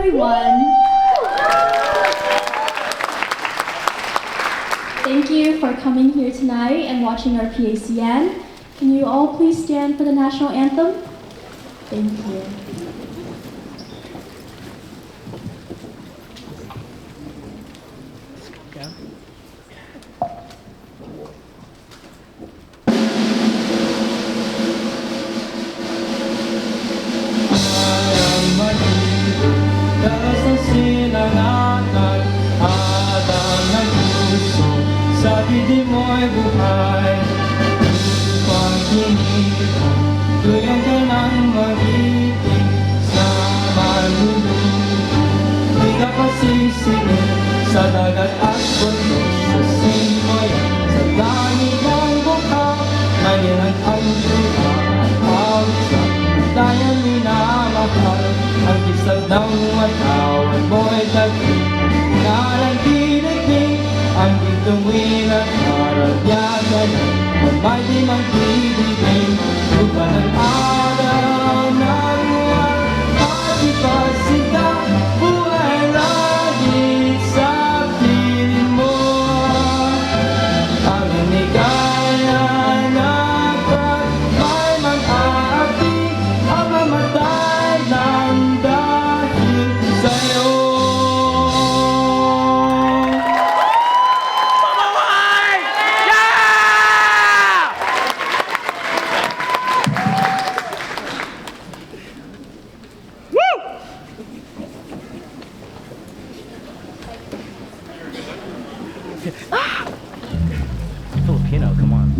everyone. Thank you for coming here tonight and watching our PACN. Can you all please stand for the national anthem? Thank you. Di mo'y buhay upang hinipon tuyang ka ng mag-ibig sa malulunod. Di ka pasisingin sa dagat at bundok, sa simoyan, sa langit ng bukal. Mayan ang lupa at pawisa, dayang minamahal. Ang kisag ng matawad mo'y dagdag na nagdidigdig. Ang bituin at karagyagan, may di magdidibig. Lupa ng araw na luwag, pagkikasita, buhay lagi sa piling mo. Ang inigaya na pag may mag-aapi, ang mamatay lang dahil sa'yo. Filipino, come on.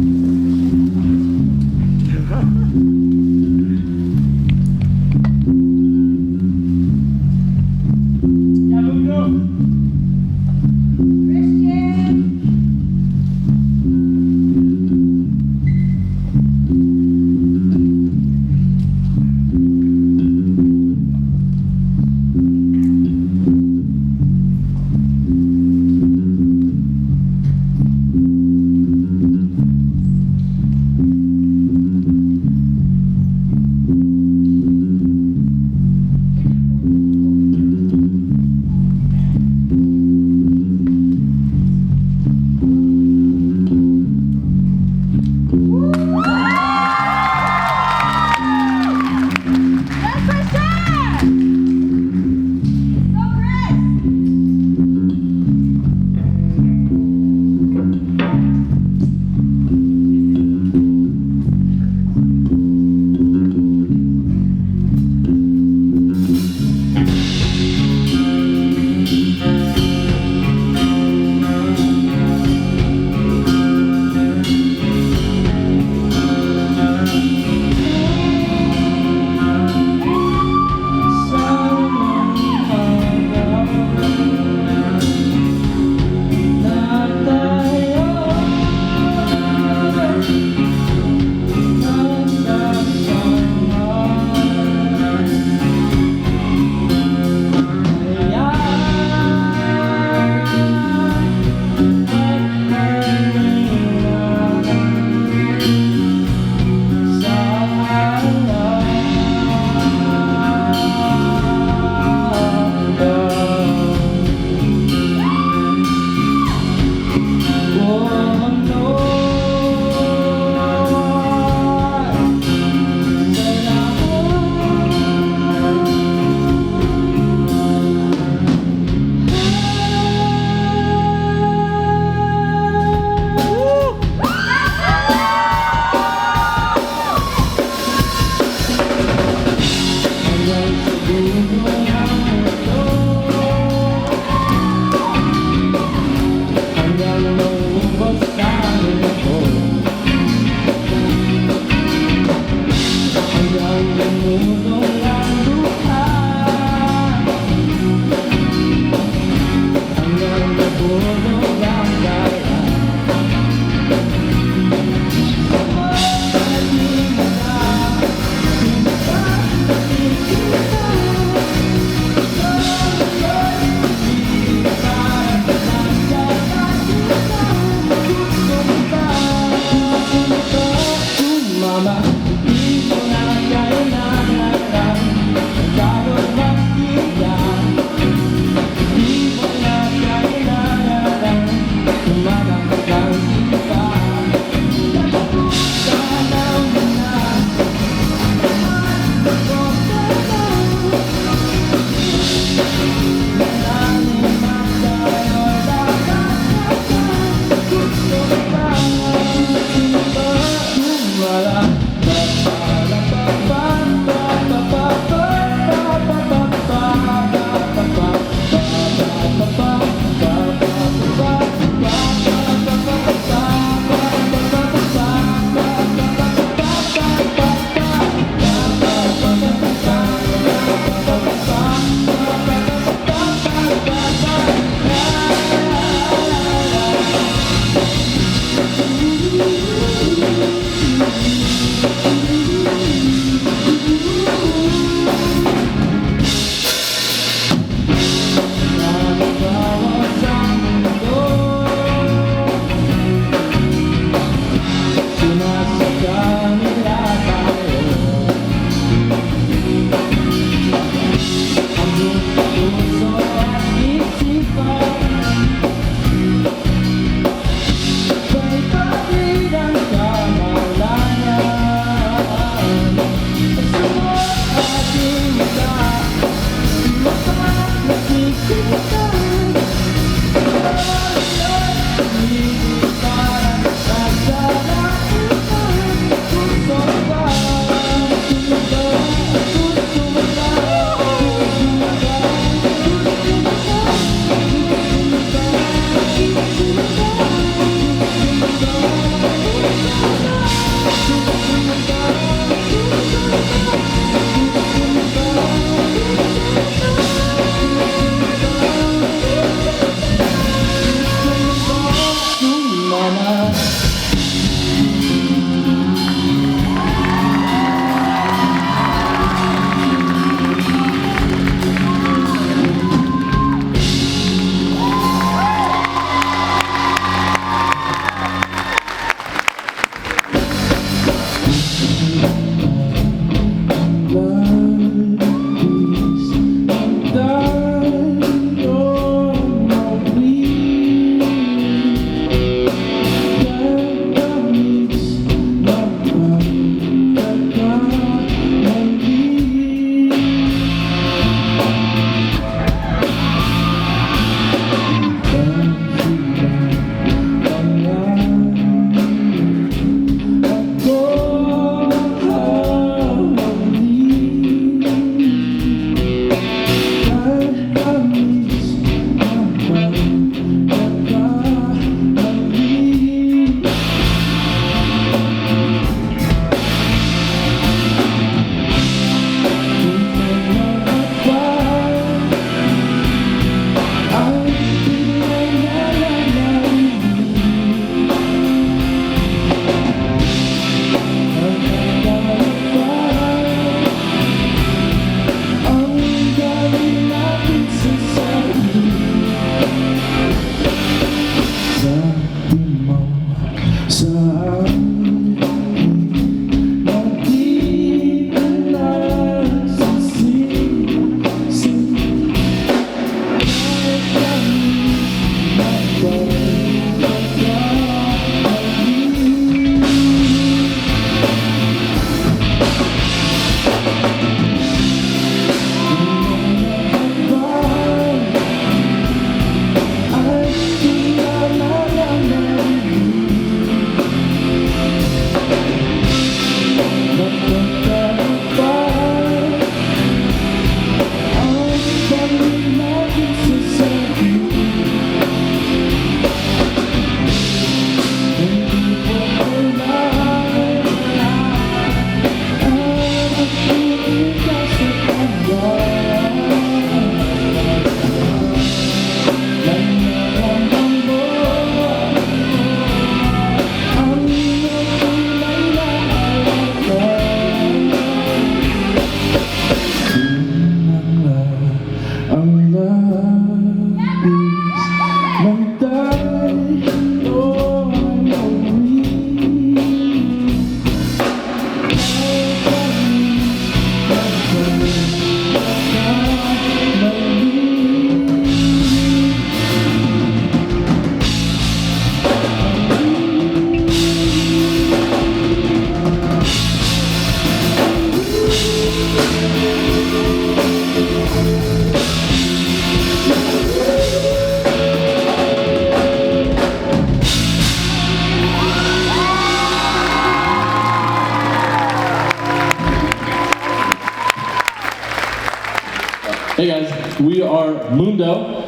Hey guys, we are Mundo.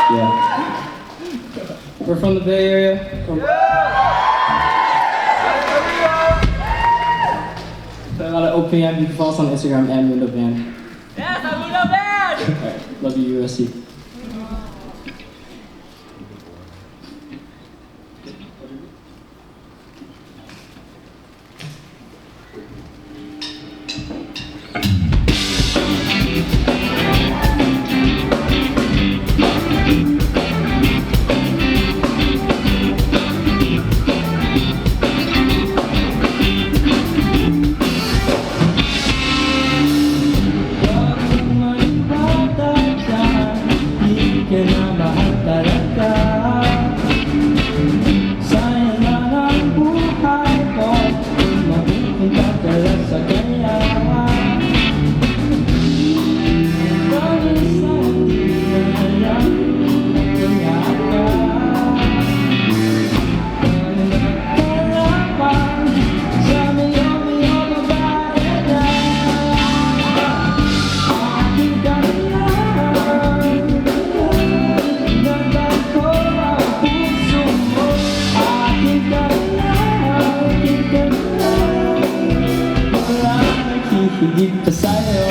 Yeah. We're from the Bay Area. Play a lot of OPM. You can follow us on Instagram and Mundo Band. Yes, I'm Mundo Band! Alright, love you, USC. Higit pa sa'yo.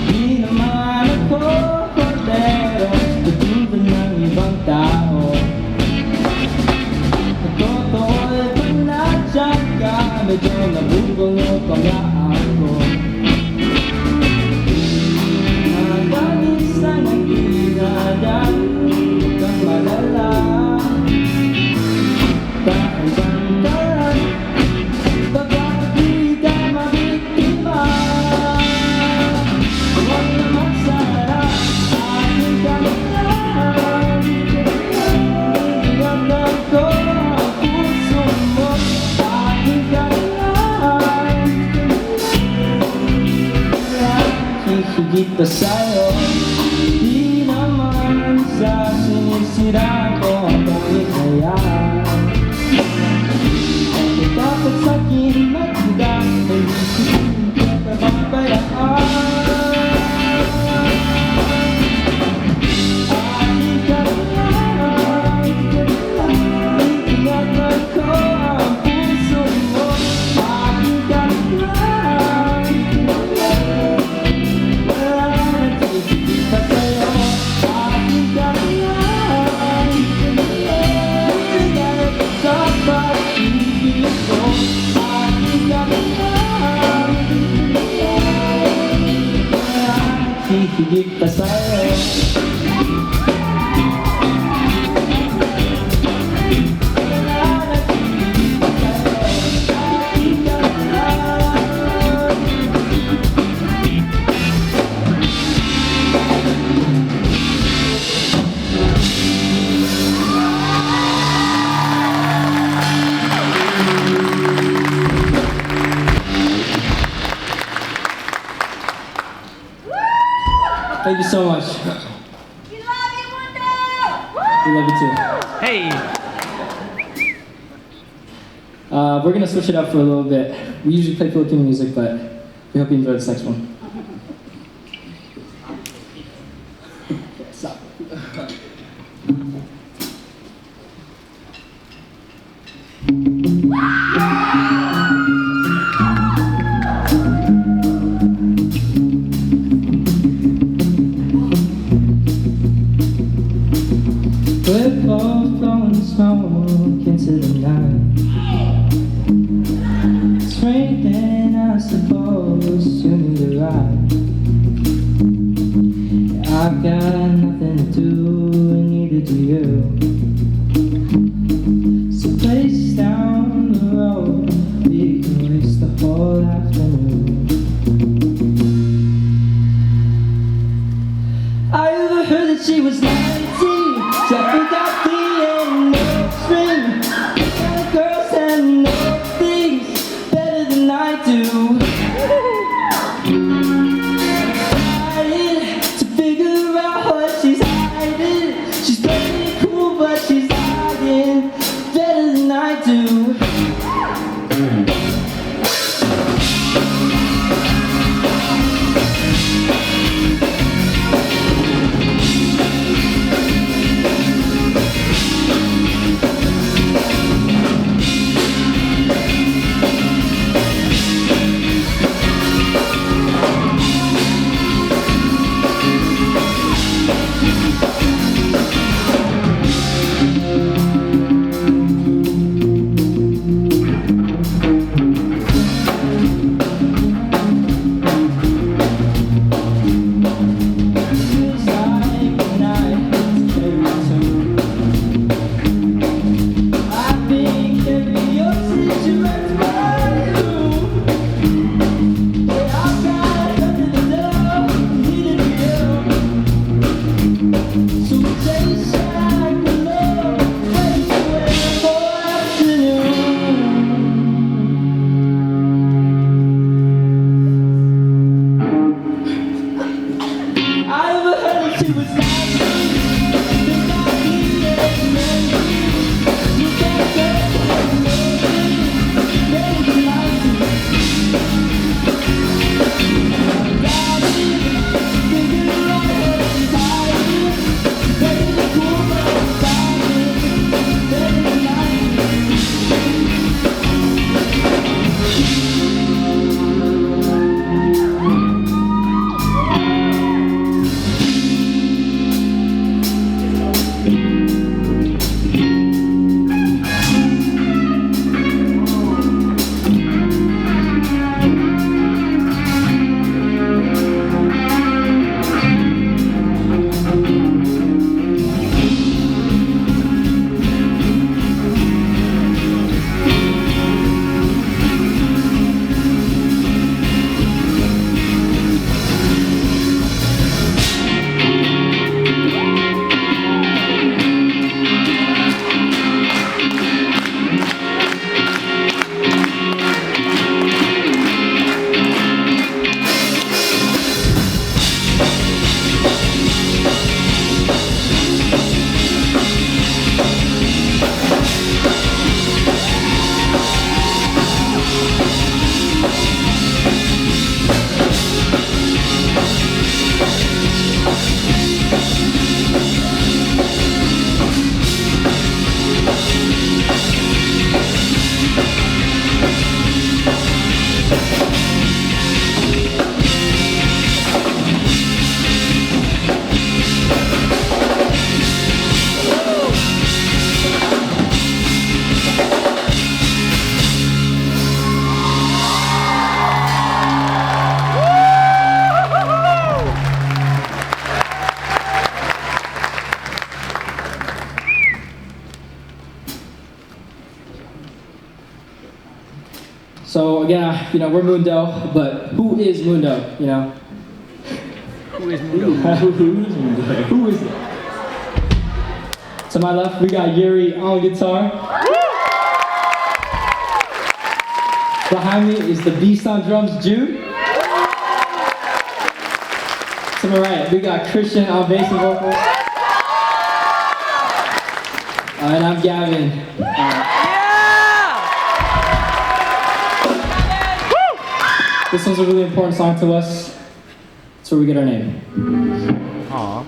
Di naman ako kordero, katulad ng ibang tao. Totoo'y panadyak ka, medyo nabubungo pa nga ako. Nagalis na ng inadan, huwag kang malala. Higit pa sa'yo, di naman sa sinisira ko ang ikaya. Ang takot sa'kin magda, may isipin ka pa pabayaan. Akin ka lang, ingatan ko ang puso mo. Akin ka lang, higit pa sa'yo. Thank you so much. We love you, Mundo! We love you too. Hey! We're gonna switch it up for a little bit. We usually play Filipino music, but we hope you enjoy this next one. Stop. We're both blowing smoke into the night. It's raining, I suppose you need a ride. Yeah, I've got nothing to do, and neither do you. So place down the road, we can waste the whole afternoon. I overheard that she was 19. I forgot the end of spring. The girls and know things better than I do. Trying to figure out what we're Mundo, but who is Mundo, Who is Mundo? Who is it? To my left, we got Yuri on guitar. Behind me is the beast on drums, Jude. To my right, we got Christian on bass and vocals. And I'm Gavin. This one's a really important song to us. It's where we get our name. Aww.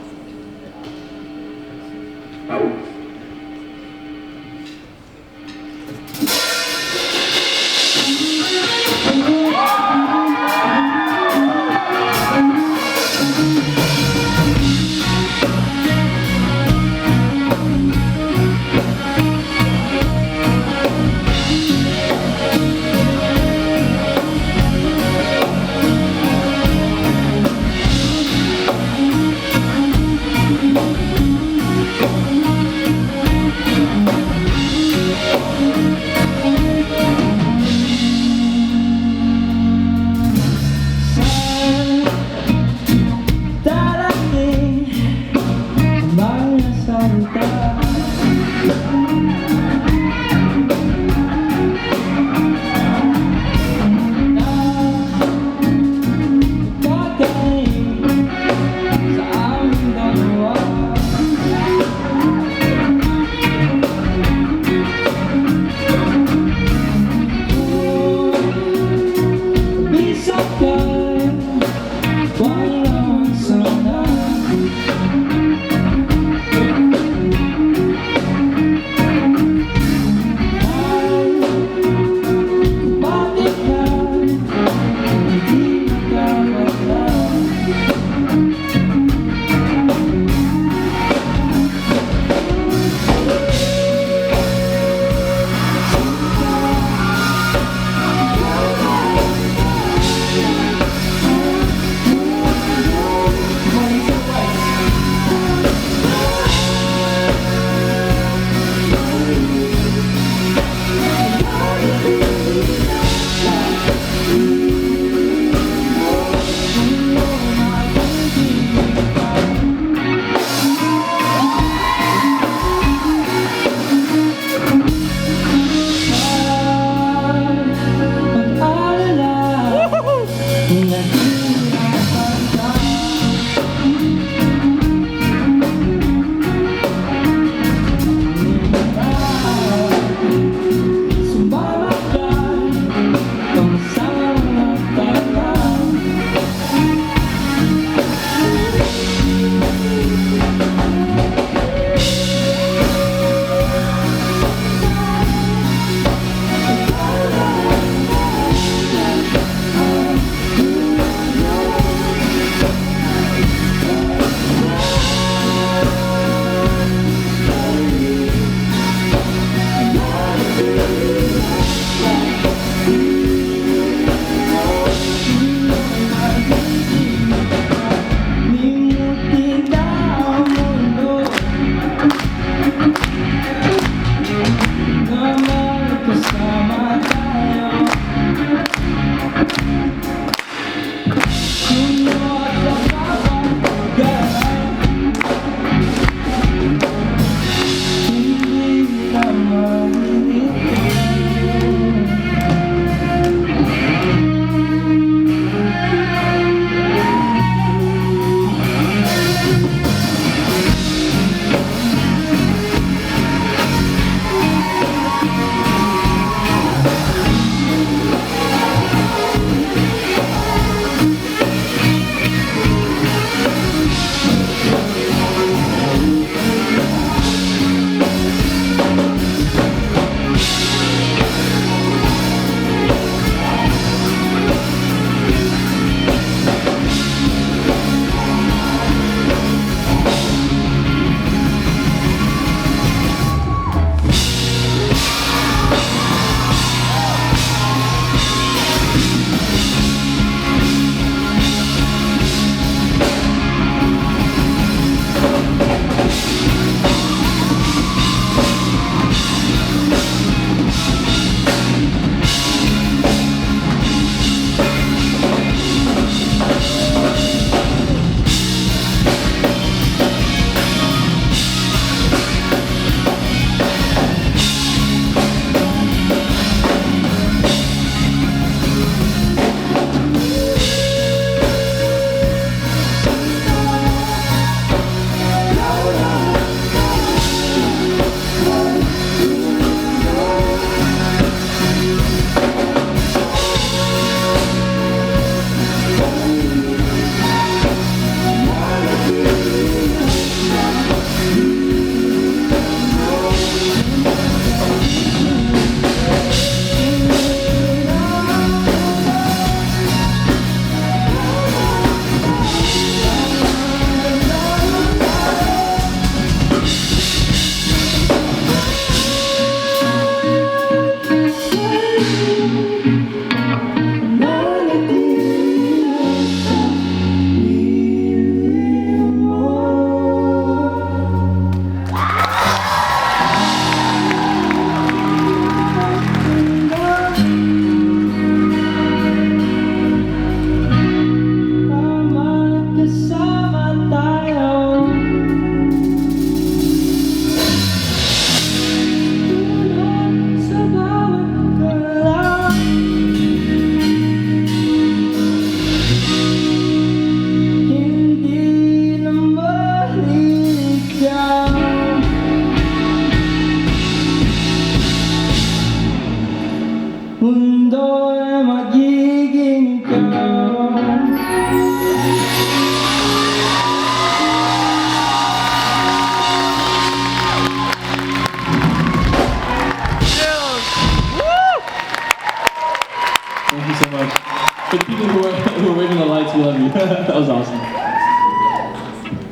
That was awesome.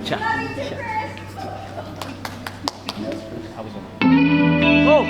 Cha. Love you too, Chris. Oh!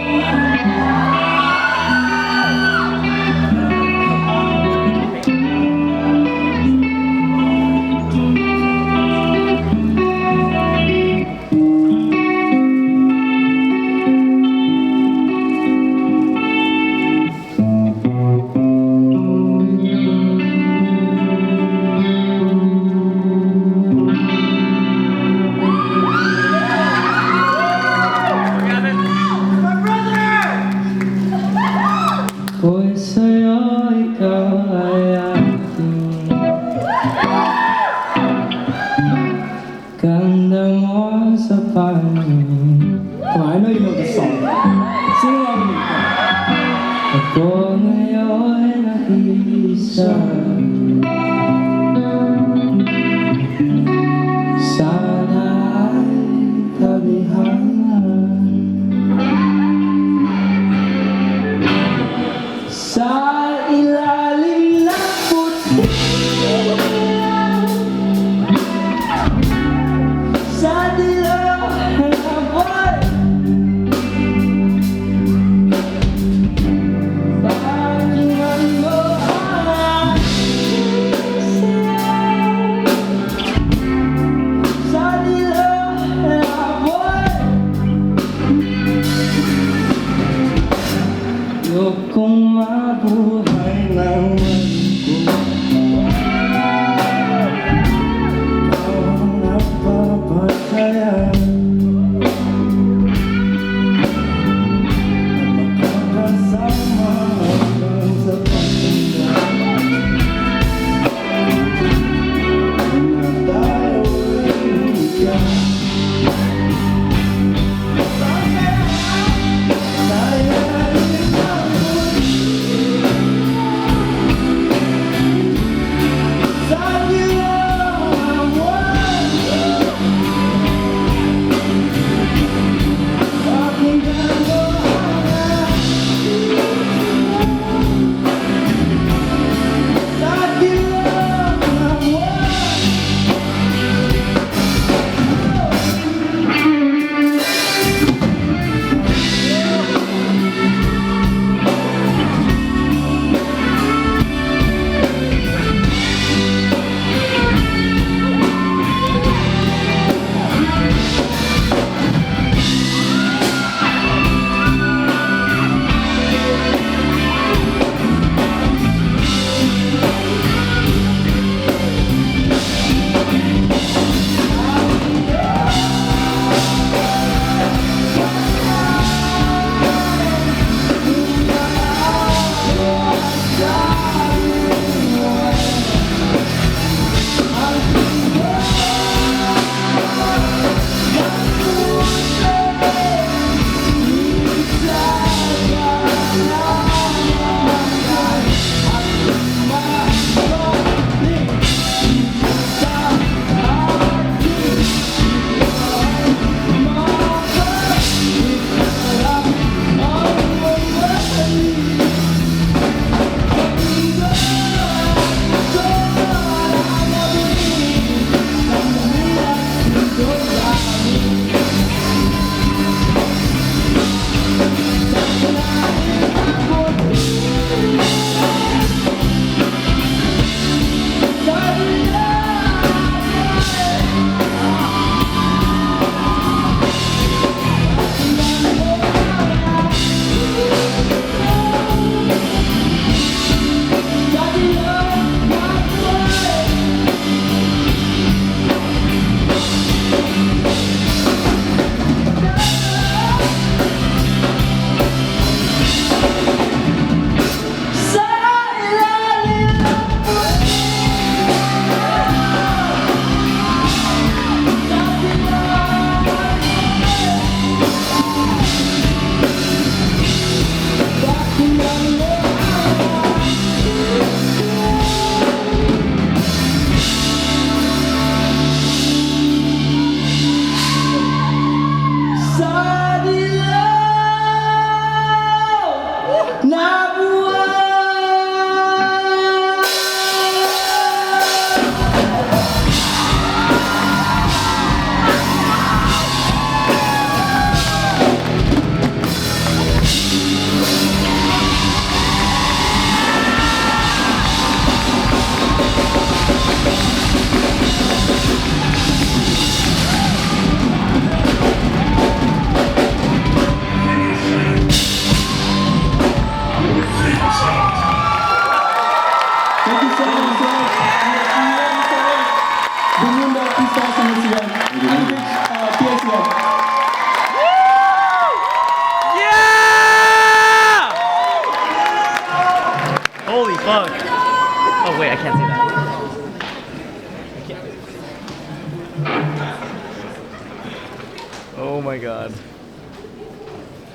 Oh my god.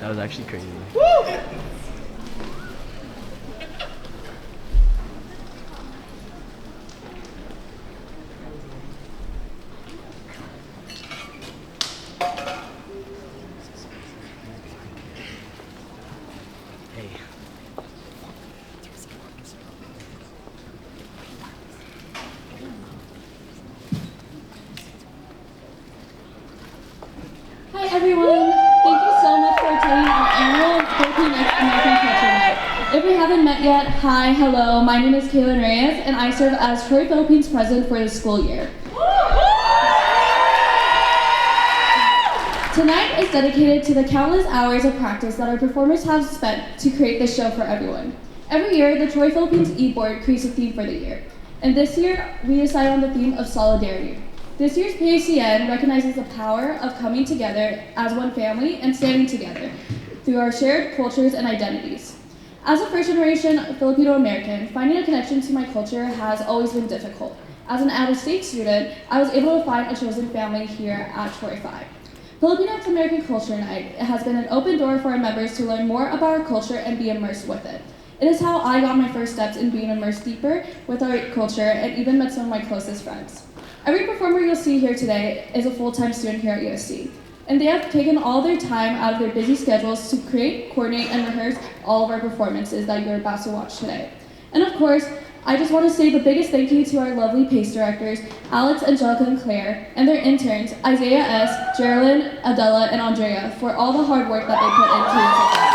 That was actually crazy. Hey. Hi everyone! Thank you so much for attending our annual Philippine American Culture Night. If we haven't met yet, hi, hello, my name is Kaylin Reyes and I serve as Troy Philippines President for the school year. Tonight is dedicated to the countless hours of practice that our performers have spent to create this show for everyone. Every year, the Troy Philippines E-Board creates a theme for the year. And this year, we decided on the theme of solidarity. This year's PACN recognizes the power of coming together as one family and standing together through our shared cultures and identities. As a first-generation Filipino-American, finding a connection to my culture has always been difficult. As an out-of-state student, I was able to find a chosen family here at Troy 5. Filipino American Culture Night has been an open door for our members to learn more about our culture and be immersed with it. It is how I got my first steps in being immersed deeper with our culture and even met some of my closest friends. Every performer you'll see here today is a full-time student here at USC, and they have taken all their time out of their busy schedules to create, coordinate, and rehearse all of our performances that you're about to watch today. And of course, I just want to say the biggest thank you to our lovely PACE directors, Alex, Angelica, and Claire, and their interns, Isaiah S., Geraldine, Adela, and Andrea, for all the hard work that they put into this event.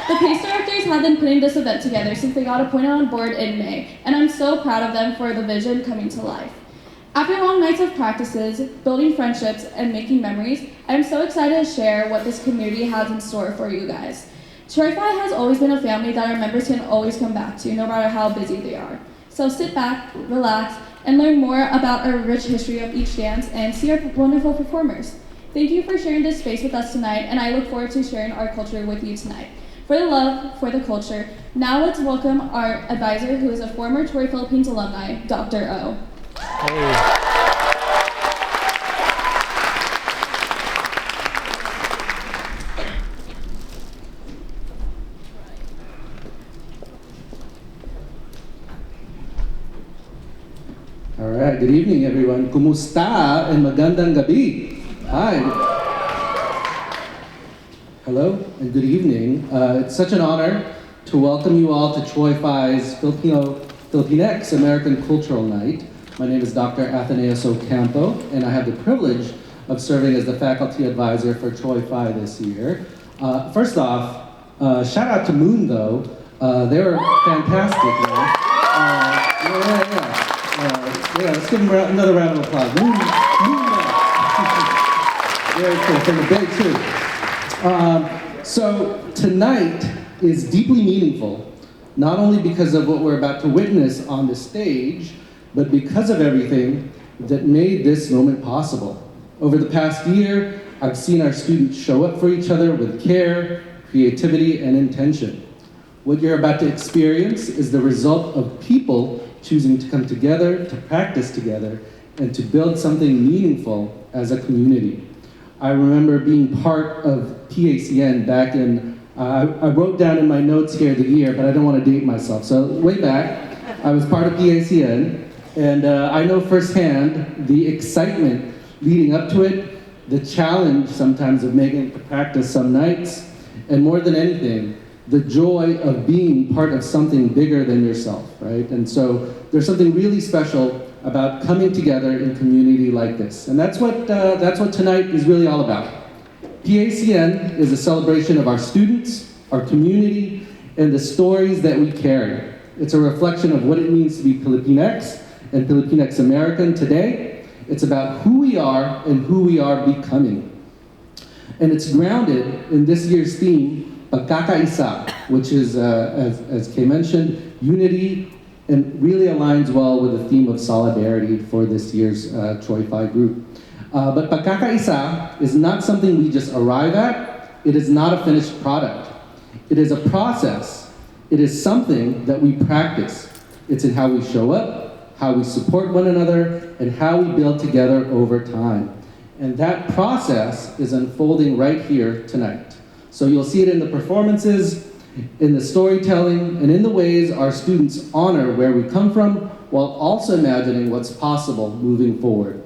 The PACE directors have been putting this event together since they got appointed on board in May, and I'm so proud of them for the vision coming to life. After long nights of practices, building friendships, and making memories, I'm so excited to share what this community has in store for you guys. Troy 5 has always been a family that our members can always come back to, no matter how busy they are. So sit back, relax, and learn more about our rich history of each dance and see our wonderful performers. Thank you for sharing this space with us tonight, and I look forward to sharing our culture with you tonight. For the love, for the culture, now let's welcome our advisor, who is a former Troy Philippines alumni, Dr. O. Hey. All right, good evening everyone. Kumusta and magandang gabi. Hi. Hello and good evening. It's such an honor to welcome you all to Troy 5's Filipinx American Cultural Night. My name is Dr. Athenaeus Ocampo, and I have the privilege of serving as the faculty advisor for Troy 5 this year. First off, shout out to Moon though. They were fantastic. Yeah, let's give them another round of applause. Very cool, from the Bay too. So tonight is deeply meaningful, not only because of what we're about to witness on the stage, but because of everything that made this moment possible. Over the past year, I've seen our students show up for each other with care, creativity, and intention. What you're about to experience is the result of people choosing to come together, to practice together, and to build something meaningful as a community. I remember being part of PACN back in, I wrote down in my notes here the year, but I don't want to date myself. So way back, I was part of PACN, and I know firsthand the excitement leading up to it, the challenge sometimes of making it to practice some nights, and more than anything, the joy of being part of something bigger than yourself, right? And so there's something really special about coming together in community like this. And that's what tonight is really all about. PACN is a celebration of our students, our community, and the stories that we carry. It's a reflection of what it means to be Filipinx and Filipinx American today. It's about who we are and who we are becoming. And it's grounded in this year's theme, Pagkakaisa, which is, as Kay mentioned, unity, and really aligns well with the theme of solidarity for this year's Troy 5 group. But Pagkakaisa is not something we just arrive at. It is not a finished product. It is a process. It is something that we practice. It's in how we show up, how we support one another, and how we build together over time. And that process is unfolding right here tonight. So you'll see it in the performances, in the storytelling, and in the ways our students honor where we come from, while also imagining what's possible moving forward.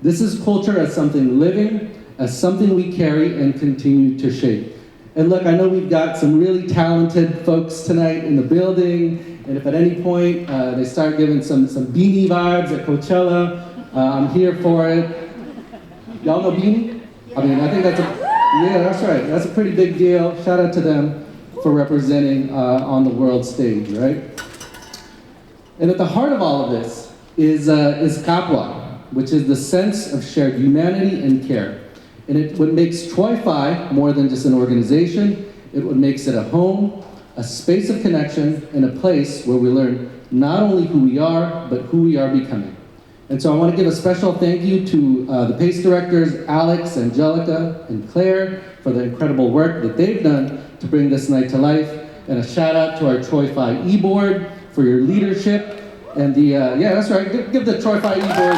This is culture as something living, as something we carry and continue to shape. And look, I know we've got some really talented folks tonight in the building, and if at any point they start giving some beanie vibes at Coachella, I'm here for it. Y'all know Beanie? I mean, I think that's that's right. That's a pretty big deal. Shout out to them for representing on the world stage, right? And at the heart of all of this is kapwa, which is the sense of shared humanity and care. And what makes Troy Phi more than just an organization, what makes it a home, a space of connection, and a place where we learn not only who we are, but who we are becoming. And so I want to give a special thank you to the PACE directors, Alex, Angelica, and Claire, for the incredible work that they've done to bring this night to life. And a shout out to our Troy Phi e-board for your leadership. And the, yeah, that's right, give the Troy Phi e-board.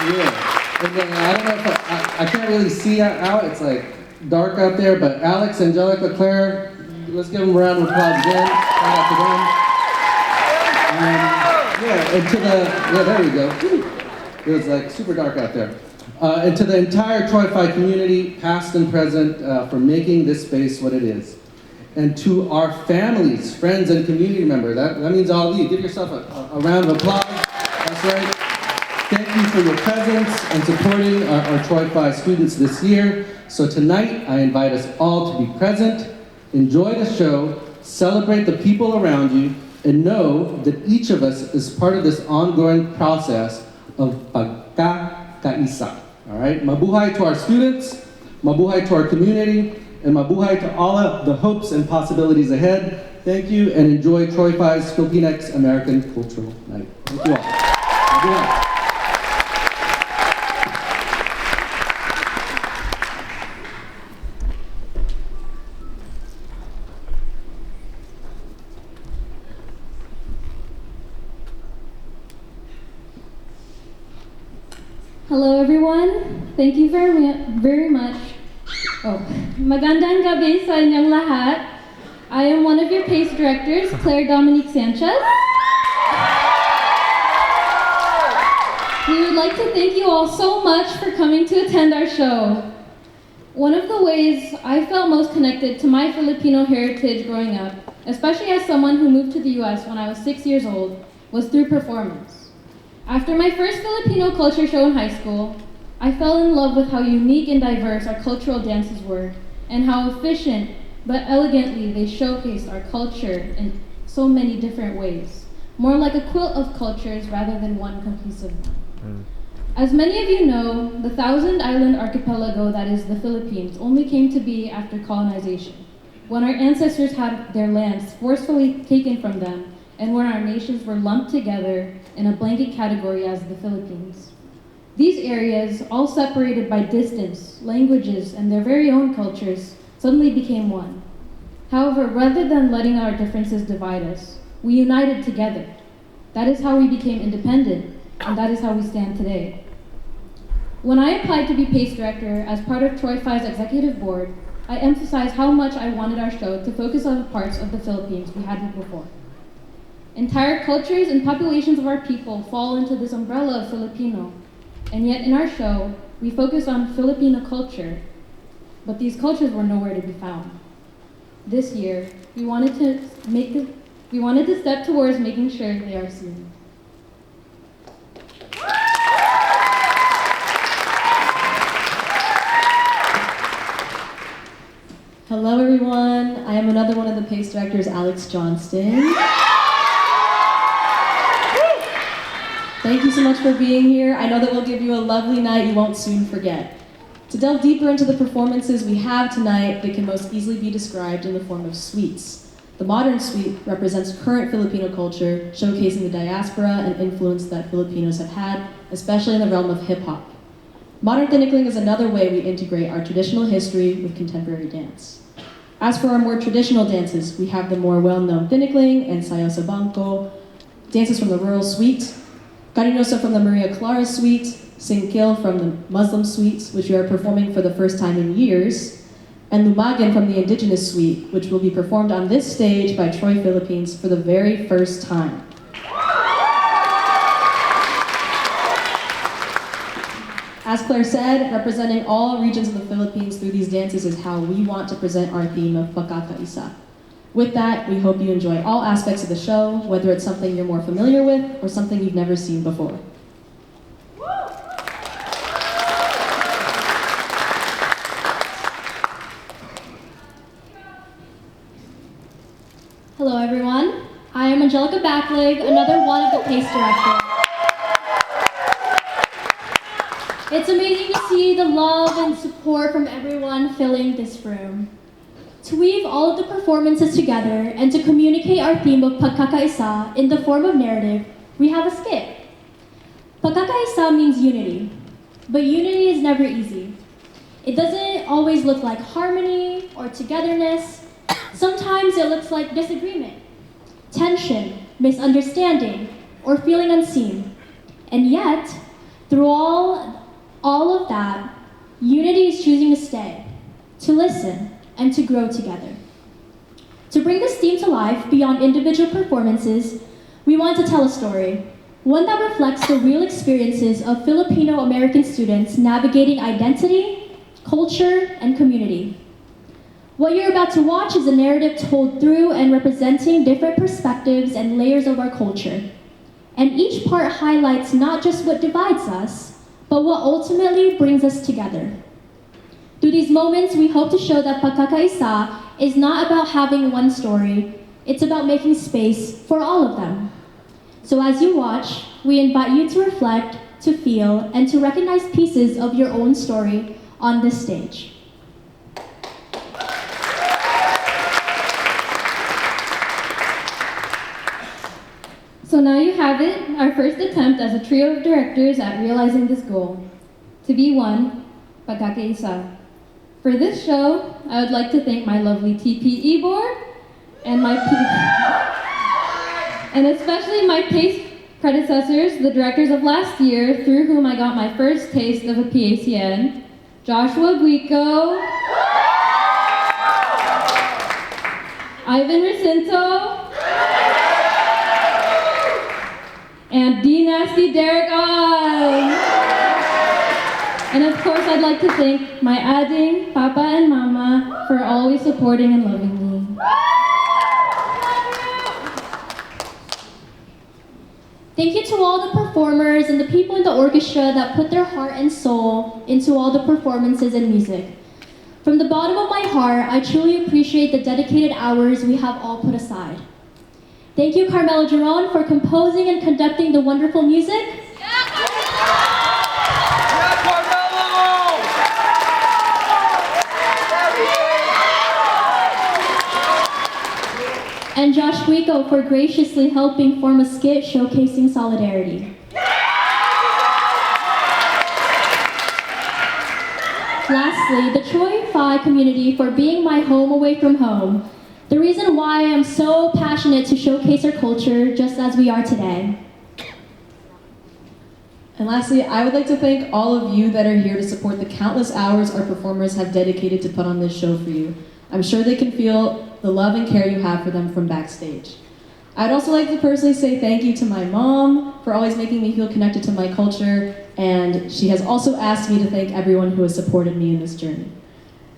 Yeah, and then, I don't know if I can't really see out, it's like dark out there, but Alex, Angelica, Claire, let's give them a round of applause again. Shout out to them. And to the, yeah, there we go. It was like super dark out there. And to the entire Troy Phi community, past and present, for making this space what it is. And to our families, friends, and community members, that means all of you. Give yourself a round of applause. That's right. Thank you for your presence and supporting our Troy Phi students this year. So tonight, I invite us all to be present, enjoy the show, celebrate the people around you, and know that each of us is part of this ongoing process of Pagkakaisa. All right? Mabuhay to our students, mabuhay to our community, and mabuhay to all of the hopes and possibilities ahead. Thank you, and enjoy Troy Phi's Filipinx American Cultural Night. Thank you all. Mabuhay. Hello everyone. Thank you very much. Oh, magandang gabi sa inyong lahat. I am one of your PACE directors, Claire Dominique Sanchez. We would like to thank you all so much for coming to attend our show. One of the ways I felt most connected to my Filipino heritage growing up, especially as someone who moved to the US when I was 6 years old, was through performance. After my first Filipino culture show in high school, I fell in love with how unique and diverse our cultural dances were, and how efficient but elegantly they showcased our culture in so many different ways, more like a quilt of cultures rather than one cohesive one. As many of you know, the 1,000-island archipelago that is the Philippines only came to be after colonization, when our ancestors had their lands forcefully taken from them, and when our nations were lumped together in a blanket category as the Philippines. These areas, all separated by distance, languages, and their very own cultures, suddenly became one. However, rather than letting our differences divide us, we united together. That is how we became independent, and that is how we stand today. When I applied to be PACE director as part of Troy Phi's executive board, I emphasized how much I wanted our show to focus on the parts of the Philippines we hadn't before. Entire cultures and populations of our people fall into this umbrella of Filipino, and yet in our show, we focus on Filipino culture, but these cultures were nowhere to be found. This year, we wanted to step towards making sure they are seen. Hello everyone, I am another one of the PACE directors, Alex Johnston. Thank you so much for being here. I know that we'll give you a lovely night you won't soon forget. To delve deeper into the performances we have tonight, they can most easily be described in the form of suites. The modern suite represents current Filipino culture, showcasing the diaspora and influence that Filipinos have had, especially in the realm of hip-hop. Modern Tinikling is another way we integrate our traditional history with contemporary dance. As for our more traditional dances, we have the more well-known Tinikling and Sayo sa Bangko, dances from the Rural Suite, Cariñosa from the Maria Clara Suite, Singkil from the Muslim Suite, which we are performing for the first time in years, and Lumagan from the Indigenous Suite, which will be performed on this stage by Troy Philippines for the very first time. As Claire said, representing all regions of the Philippines through these dances is how we want to present our theme of Pagkakaisa. With that, we hope you enjoy all aspects of the show, whether it's something you're more familiar with or something you've never seen before. Hello everyone, I am Angelica Backleg, another one of the PACE directors. It's amazing to see the love and support from everyone filling this room. To weave all of the performances together and to communicate our theme of Pagkakaisa in the form of narrative, we have a skit. Pagkakaisa means unity, but unity is never easy. It doesn't always look like harmony or togetherness. Sometimes it looks like disagreement, tension, misunderstanding, or feeling unseen. And yet, through all of that, unity is choosing to stay, to listen, and to grow together. To bring this theme to life beyond individual performances, we want to tell a story, one that reflects the real experiences of Filipino-American students navigating identity, culture, and community. What you're about to watch is a narrative told through and representing different perspectives and layers of our culture. And each part highlights not just what divides us, but what ultimately brings us together. Through these moments, we hope to show that Pagkakaisa is not about having one story, it's about making space for all of them. So as you watch, we invite you to reflect, to feel, and to recognize pieces of your own story on this stage. So now you have it, our first attempt as a trio of directors at realizing this goal. To be one, Pagkakaisa. For this show, I would like to thank my lovely TPE board and and especially my PACE predecessors, the directors of last year, through whom I got my first taste of a PACN, Joshua Guico, Ivan Recinto, and D Nasty Derek on. And of course, I'd like to thank my adding, Papa and Mama, for always supporting and loving me. Thank you to all the performers and the people in the orchestra that put their heart and soul into all the performances and music. From the bottom of my heart, I truly appreciate the dedicated hours we have all put aside. Thank you, Carmelo Giron, for composing and conducting the wonderful music. And Josh Guico for graciously helping form a skit showcasing solidarity. Lastly, the Troy Phi community for being my home away from home. The reason why I am so passionate to showcase our culture just as we are today. And lastly, I would like to thank all of you that are here to support the countless hours our performers have dedicated to put on this show for you. I'm sure they can feel the love and care you have for them from backstage. I'd also like to personally say thank you to my mom for always making me feel connected to my culture, and she has also asked me to thank everyone who has supported me in this journey.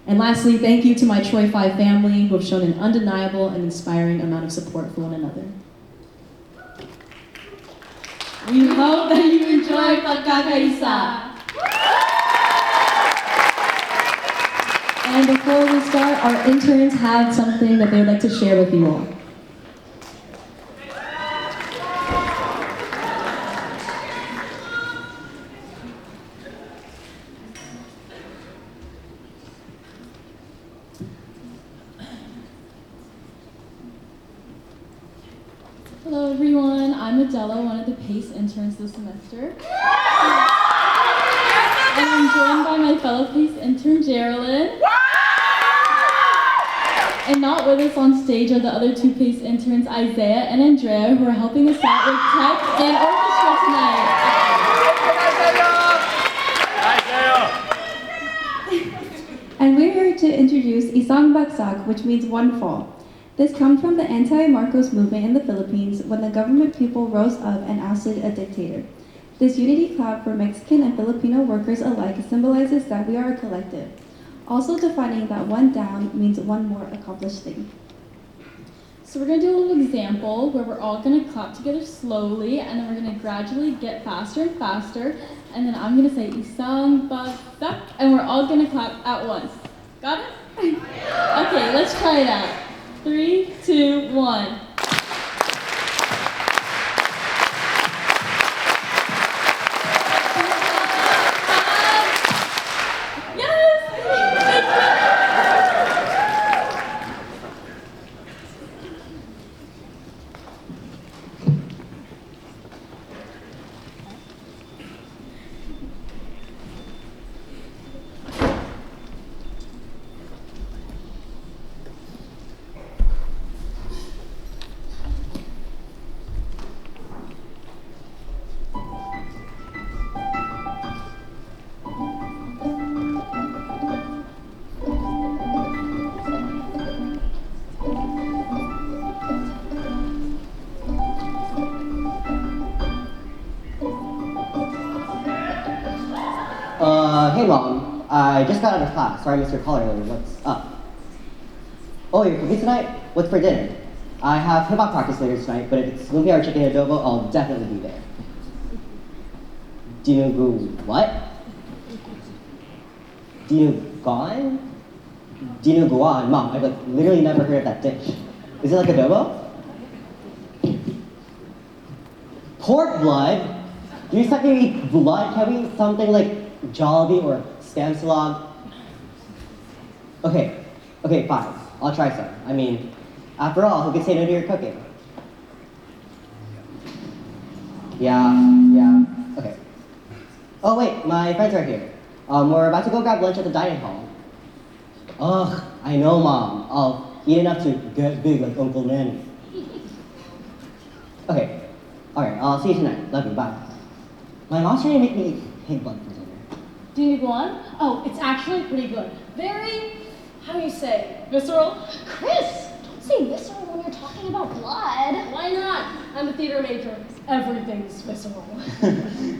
And lastly, thank you to my Troy Phi family who have shown an undeniable and inspiring amount of support for one another. We hope that you enjoy Pagkakaisa. And before we start, our interns have something that they would like to share with you all. Hello everyone, I'm Adela, one of the PACE interns this semester. And I'm joined by my fellow PACE intern, Geraldine. And not with us on stage are the other two PACE interns, Isaiah and Andrea, who are helping us out with tech and orchestra tonight. And we're here to introduce Isang Bagsak, which means one fall. This comes from the anti-Marcos movement in the Philippines when the government people rose up and ousted a dictator. This unity clap for Mexican and Filipino workers alike symbolizes that we are a collective, also defining that one down means one more accomplished thing. So we're gonna do a little example where we're all gonna clap together slowly, and then we're gonna gradually get faster and faster, and then I'm gonna say Isang Bagsak, and we're all gonna clap at once. Got it? Okay, let's try it out. 3, 2, 1. Hey Mom, I just got out of class. Sorry, Mr. Caller, what's up? Oh, you're cooking tonight? What's for dinner? I have hip-hop practice later tonight, but if it's lumpia or chicken adobo, I'll definitely be there. Dinugu what? Dinuguan? Dinuguan? Mom, I've literally never heard of that dish. Is it like adobo? Pork blood? You expect me to eat blood? Can we eat something like Jollibee or Spam Salad? Okay, fine. I'll try some. I mean, after all, who can say no to your cooking? Yeah, okay. Oh wait, my friends are here. We're about to go grab lunch at the dining hall. Ugh, I know, Mom. I'll eat enough to get big like Uncle Manny. Okay, alright, I'll see you tonight. Love you, bye. My mom's trying to make me eat pig blood for dinner. Dinuguan? Oh, it's actually pretty good. Very, how do you say, visceral? Chris, don't say visceral when you're talking about blood. Why not? I'm a theater major. Everything's visceral.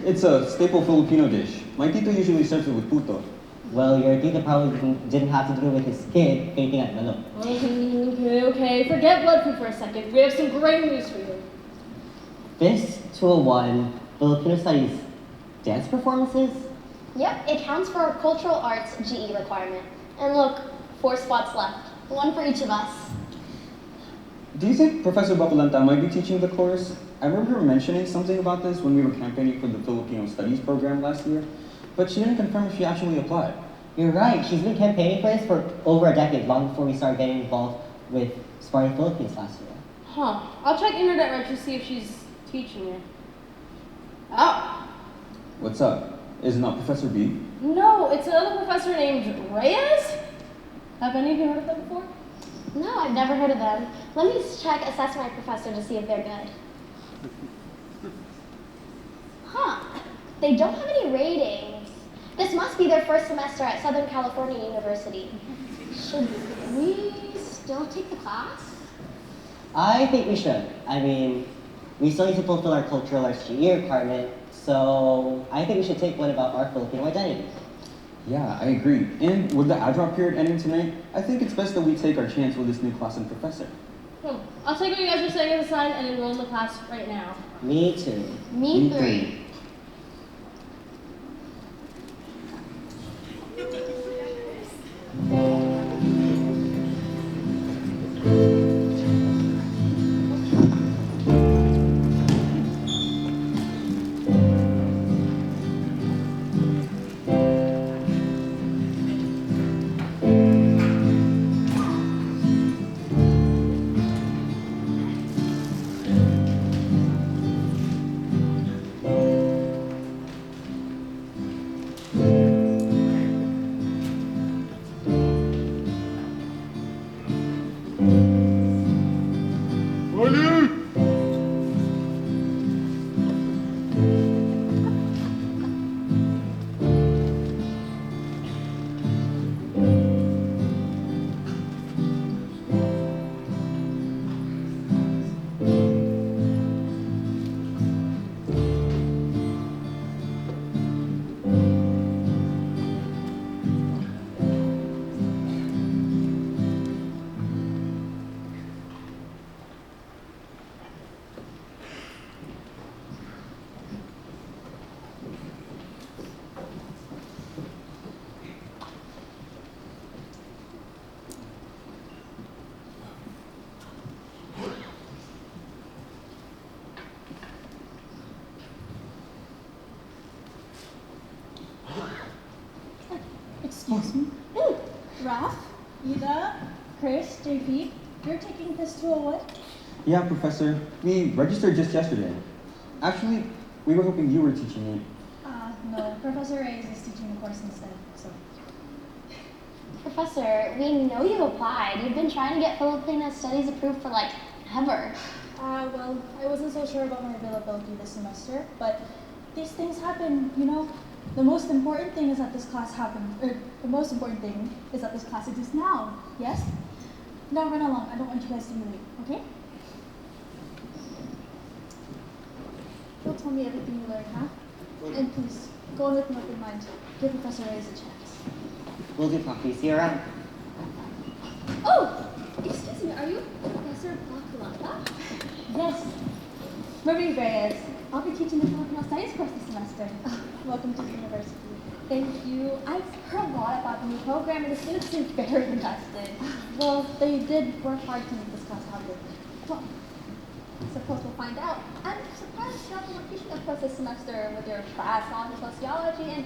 It's a staple Filipino dish. My tito usually serves it with puto. Well, your tito probably didn't have to deal with his kid fainting at Manok. Okay. Forget blood food for a second. We have some great news for you. This 201 Filipino Studies dance performances? Yep, it counts for our cultural arts GE requirement. And look, 4 spots left. One for each of us. Do you think Professor Baculanta might be teaching the course? I remember her mentioning something about this when we were campaigning for the Filipino Studies program last year, but she didn't confirm if she actually applied. You're right, she's been campaigning for this for over a decade, long before we started getting involved with Spartan Philippines last year. Huh. I'll check Internet Red to see if she's teaching it. Oh. What's up? Is it not Professor B? No, it's another professor named Reyes? Have any of you heard of them before? No, I've never heard of them. Let me just check Assess My Professor to see if they're good. Huh. They don't have any ratings. This must be their first semester at Southern California University. Should we still take the class? I think we should. I mean, we still need to fulfill our cultural arts GE requirement, so I think we should take one about our Filipino identity. Yeah, I agree. And with the ad-drop period ending tonight, I think it's best that we take our chance with this new class and professor. I'll take what you guys are saying as a sign and enroll in the class right now. Me too. Me three. Excuse me. Raph, Ida, Chris, JP, you're taking this 201? Yeah, Professor. We registered just yesterday. Actually, we were hoping you were teaching it. No, Professor Reyes is teaching the course instead, so. Professor, we know you've applied. You've been trying to get Filipino studies approved for like ever. Well, I wasn't so sure about my availability this semester, but these things happen, you know. The most important thing is that this class happened, or the most important thing is that this class exists now, yes? Now run along, I don't want you guys to be late, okay? You'll tell me everything you learned, huh? And please, go on with an open mind. Give Professor Reyes a chance. Will do, Poppy. See you around. Oh, excuse me, are you Professor Pagkakaisa? Yes. Marie Reyes. I'll be teaching the Filipino Studies course this semester. Welcome to the university. Thank you. I've heard a lot about the new program and the students seem very invested. Well, they did work hard to make this class happen. Well, I suppose we'll find out. I'm surprised you weren't teaching a course this semester with your class on sociology and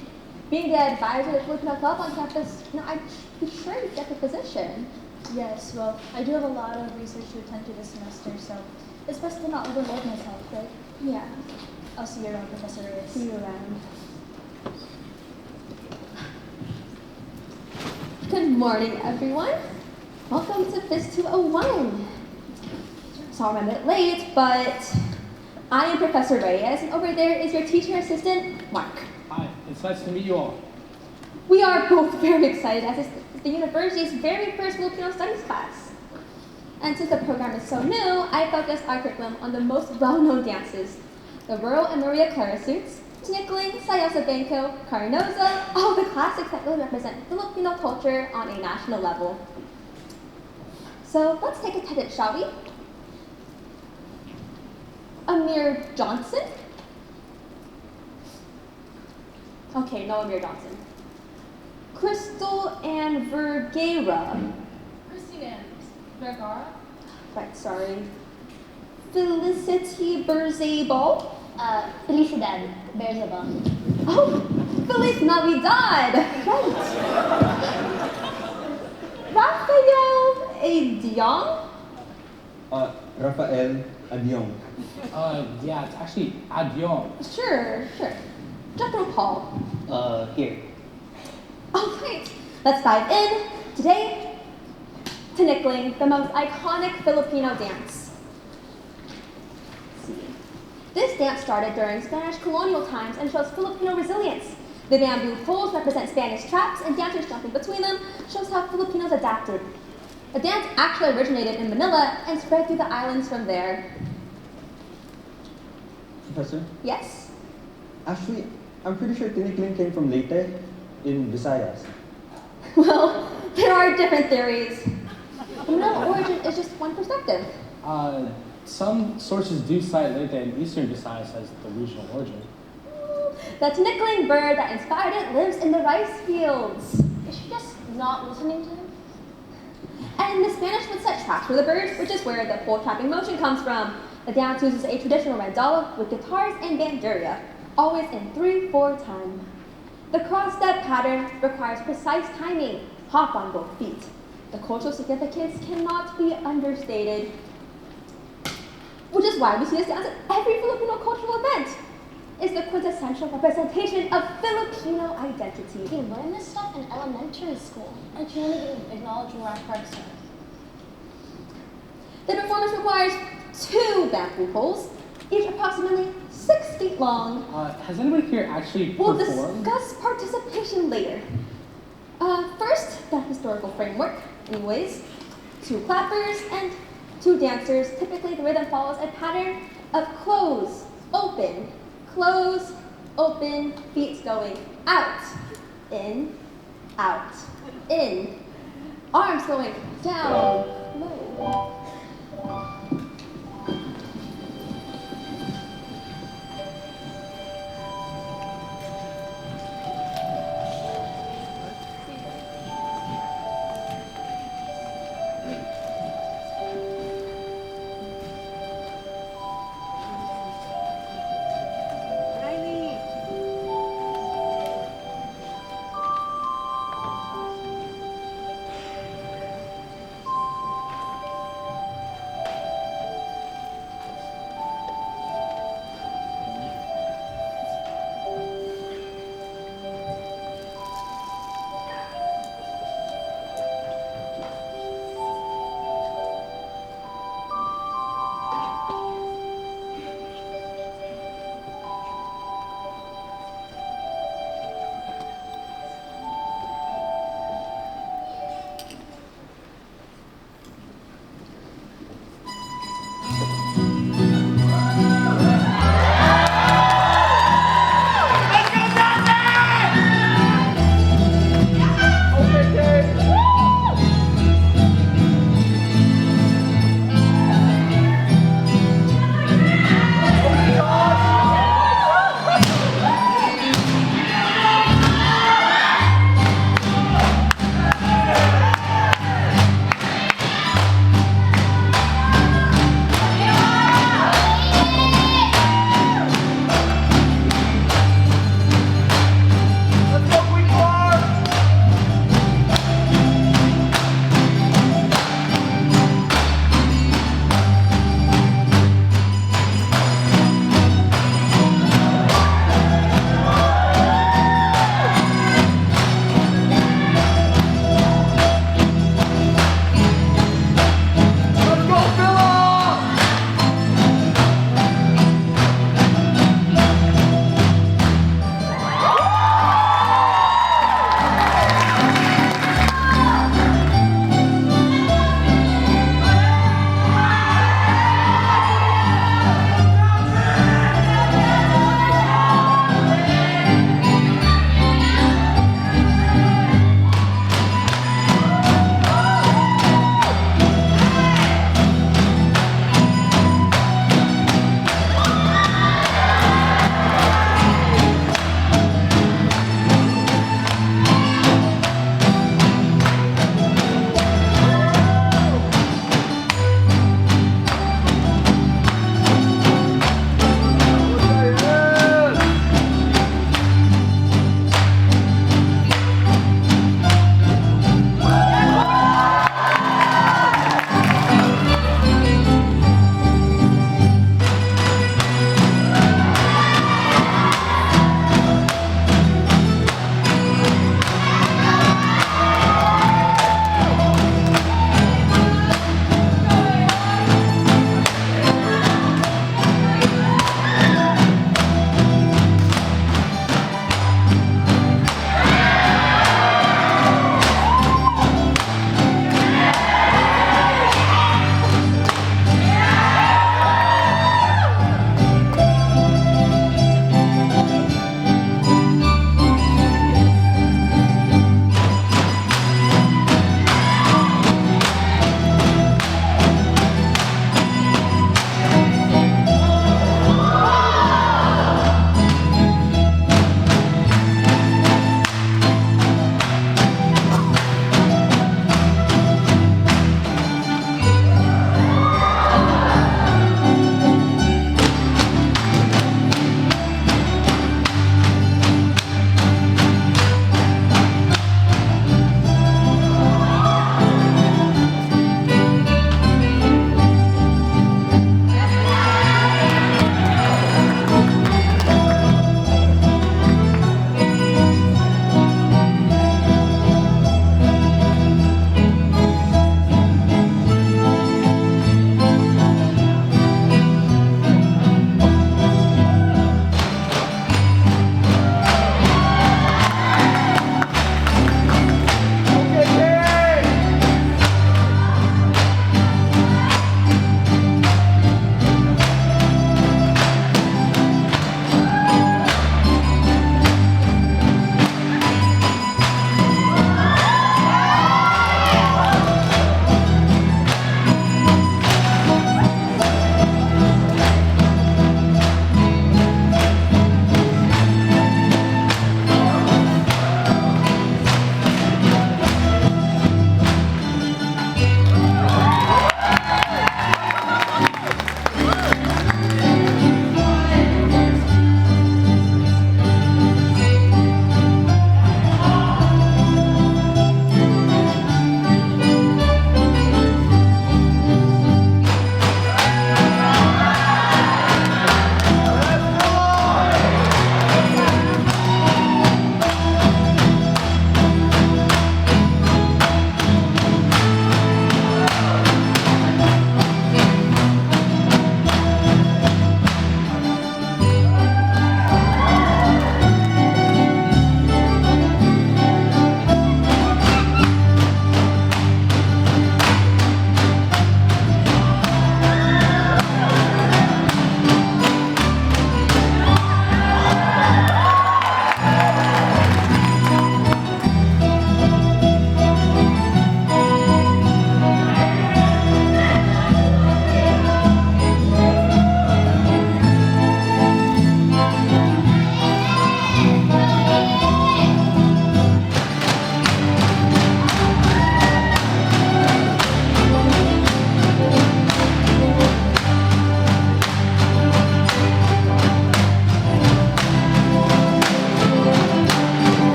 being the advisor of the Filipino club on campus. You know, I'd be sure you'd get the position. Yes, well, I do have a lot of research to attend to this semester, so it's best to not overload myself, right? Yeah. I'll see you around, Professor Reyes. See you around. Good morning, everyone. Welcome to FIS 201. Sorry I'm a bit late, but I am Professor Reyes, and over there is your teacher assistant, Mark. Hi, it's nice to meet you all. We are both very excited as it's the university's very first Filipino studies class. And since the program is so new, I focused our curriculum on the most well-known dances, the Rural and Maria Clara suits, Tinikling, Sayaw sa Bangko, Carnoza, all the classics that really represent Filipino culture on a national level. So let's take attendance, shall we? Amir Johnson? Okay, no Amir Johnson. Crystal Ann Vergara. Christine Ann Vergara? Right, sorry. Felicity Berzabal. Felicidad Berzabal. Oh, Feliz Navidad! Right. Raphael Adiong? Rafael Adiong. Yeah, it's actually Adion. Sure. Jethro Paul. Here. All right, let's dive in. Today, Tinikling, the most iconic Filipino dance. Let's see. This dance started during Spanish colonial times and shows Filipino resilience. The bamboo poles represent Spanish traps, and dancers jumping between them shows how Filipinos adapted. The dance actually originated in Manila and spread through the islands from there. Professor? Yes? Actually, I'm pretty sure Tinikling came from Leyte in Visayas. Well, there are different theories. The Manila origin is just one perspective. Some sources do cite Leyte and Eastern Visayas as the regional origin. The Tinikling bird that inspired it lives in the rice fields. Is she just not listening to him? And the Spanish would set traps for the birds, which is where the pole trapping motion comes from. The dance uses a traditional mandala with guitars and bandurria, always in 3/4 time. The cross-step pattern requires precise timing, hop on both feet. The cultural significance cannot be understated, which is why we see this dance at every Filipino cultural event. It's the quintessential representation of Filipino identity. We learned this stuff in elementary school. I truly didn't acknowledge where our parks are. The performance requires 2 bamboo poles, each approximately 6 feet long. Has anybody here actually We'll performed? discuss participation later. First, the historical framework. Anyways, 2 clappers and 2 dancers. Typically, the rhythm follows a pattern of close, open, feet going out, in, arms going down, low.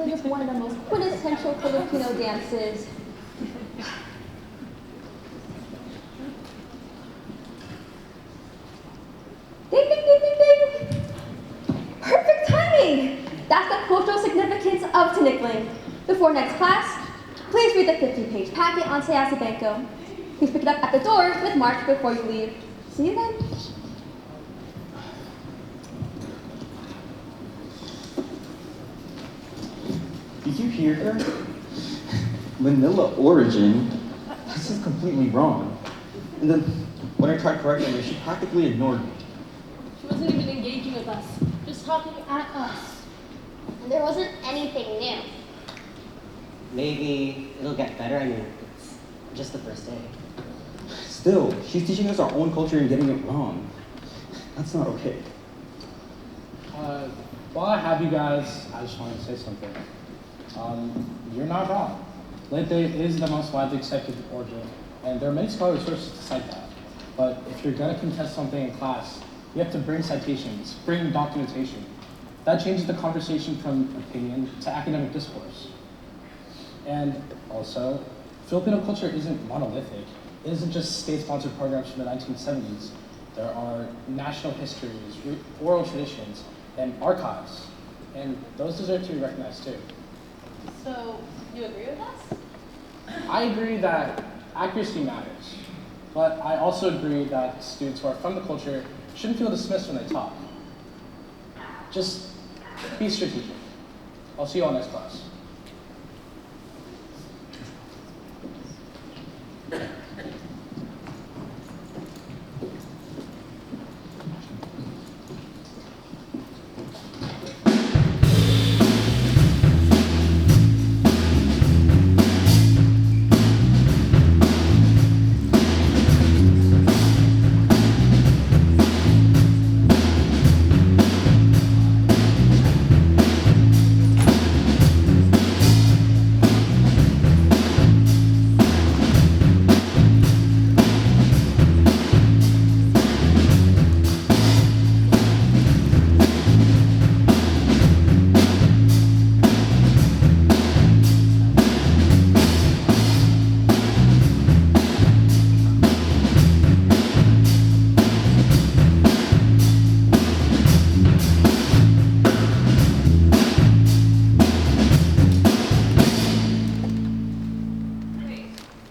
is just one of the most quintessential Filipino dances. Ding, ding, ding, ding, ding! Perfect timing! That's the cultural significance of tinikling. Before next class, please read the 50-page packet on Saya sa Banco. Please pick it up at the door with Mark before you leave. See you then. Did you hear her? Manila origin? This is completely wrong. And then when I tried correcting her, she practically ignored me. She wasn't even engaging with us, just talking at us. And there wasn't anything new. Maybe it'll get better. I mean, it's just the first day. Still, she's teaching us our own culture and getting it wrong. That's not okay. While I have you guys, I just wanted to say something. You're not wrong. Late is the most widely accepted origin, and there are many scholarly sources to cite that. But if you're going to contest something in class, you have to bring citations, bring documentation. That changes the conversation from opinion to academic discourse. And also, Filipino culture isn't monolithic. It isn't just state-sponsored programs from the 1970s. There are national histories, oral traditions, and archives. And those deserve to be recognized too. So, you agree with us? I agree that accuracy matters, but I also agree that students who are from the culture shouldn't feel dismissed when they talk. Just be strategic. I'll see you all next class.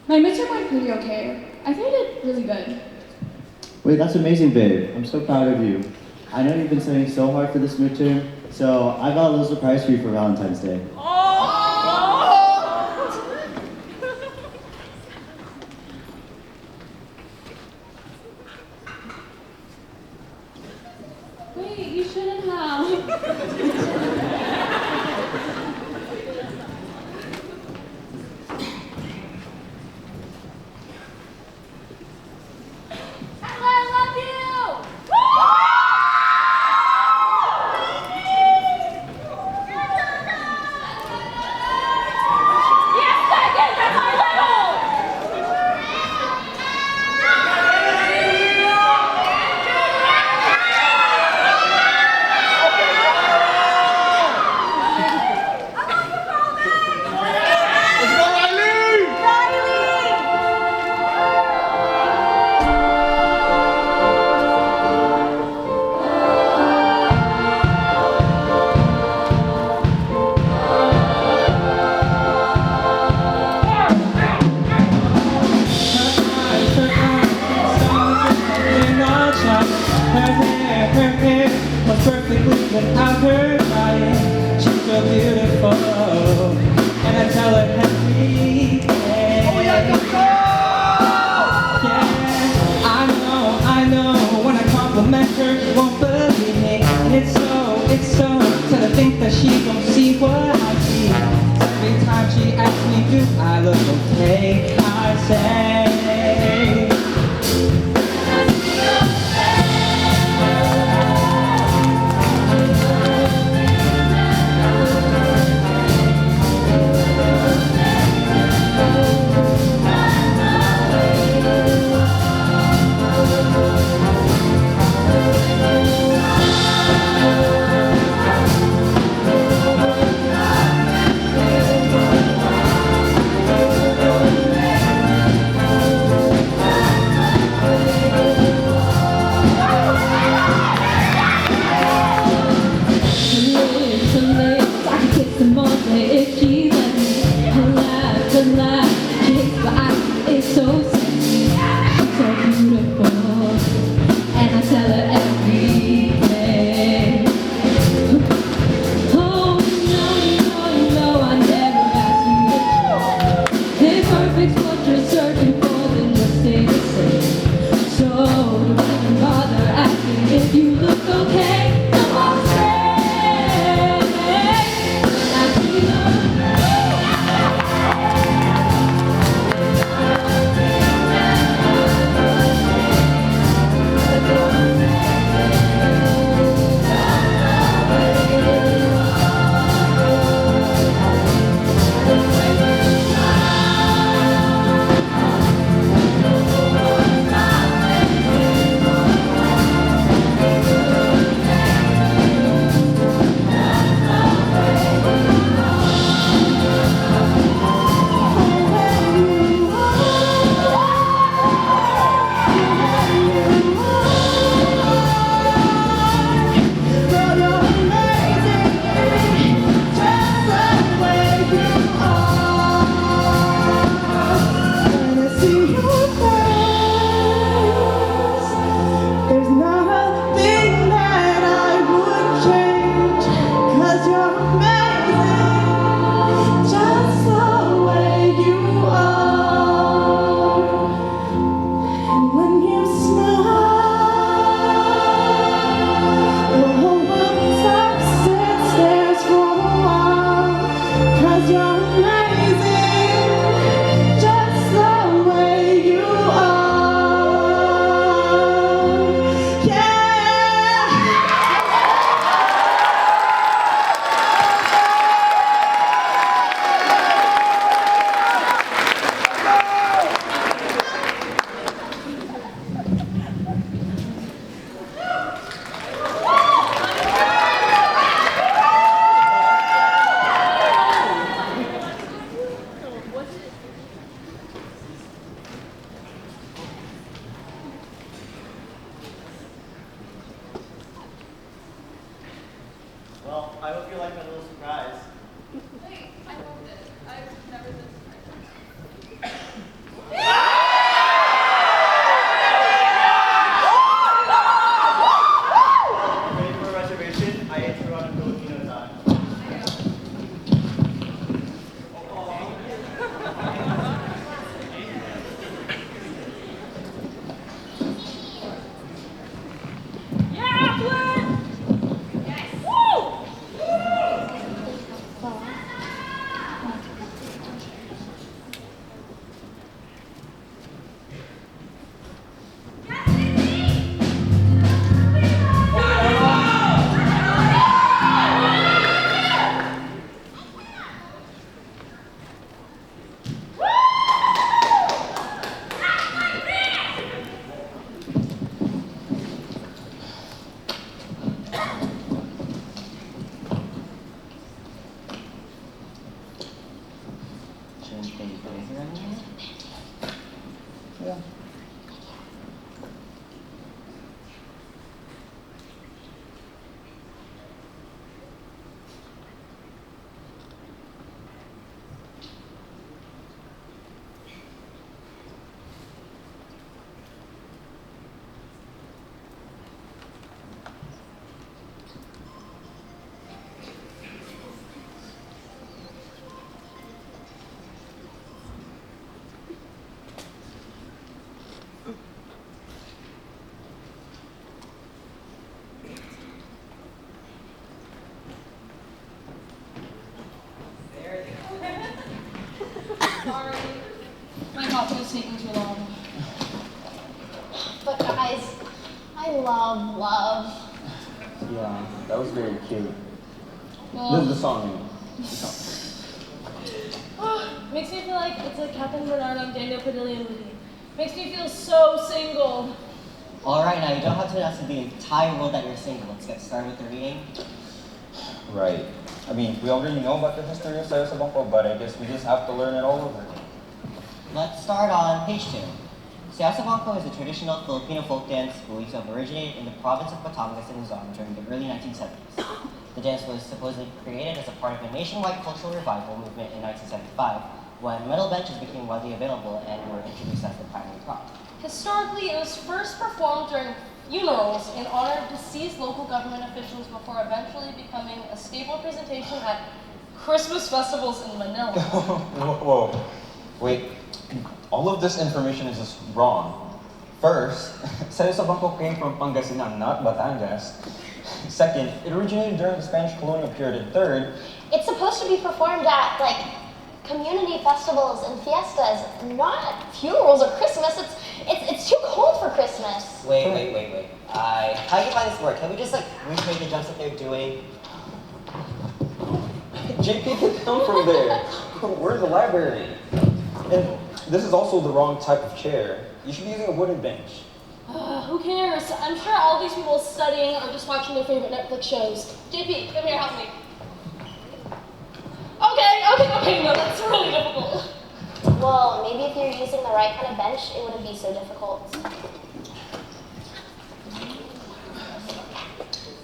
My midterm went pretty okay. I think I did really good. Wait, that's amazing, babe. I'm so proud of you. I know you've been studying so hard for this midterm, so I got a little surprise for you for Valentine's Day. Wait, you shouldn't have. Without her trying, she's so beautiful, and I tell her every day. Oh yeah, go! Yeah, I know, when I compliment her, she won't believe me. And it's so to think that she don't see what I see. Every time she asks me, do I look okay? I say, Yeah. Sorry. My coffee is taking too long. But guys, I love love. Yeah, that was very cute. Well, The song. makes me feel like it's a Captain Bernard and Daniel Padilla movie. Makes me feel so single. Alright, now you don't have to announce to the entire world that you're single. Let's get started with the reading. Right. I mean, we already know about the history of Sayo Sabongko, but I guess we just have to learn it all over again. Let's start on page 2. Sayo Sabongko is a traditional Filipino folk dance believed to have originated in the province of Batangas in Luzon during the early 1970s. The dance was supposedly created as a part of a nationwide cultural revival movement in 1975, when metal benches became widely available and were introduced as the primary prop. Historically, it was first performed during funerals in honor of deceased local government officials before eventually becoming a staple presentation at Christmas festivals in Manila. Whoa. Wait. All of this information is just wrong. First, Sayo Sabongko came from Pangasinan, not Batangas. Second, it originated during the Spanish colonial period. And third, It's supposed to be performed at, like, community festivals and fiestas, not funerals or Christmas. It's too cold for Christmas. Wait. How do you find this work? Can we just, like, recreate the jumps that they're doing? JP can come from there. We're in the library. And this is also the wrong type of chair. You should be using a wooden bench. Who cares? I'm sure all these people studying or just watching their favorite Netflix shows. JP, come here, help me. Okay, no, that's really difficult. Well, maybe if you're using the right kind of bench, it wouldn't be so difficult.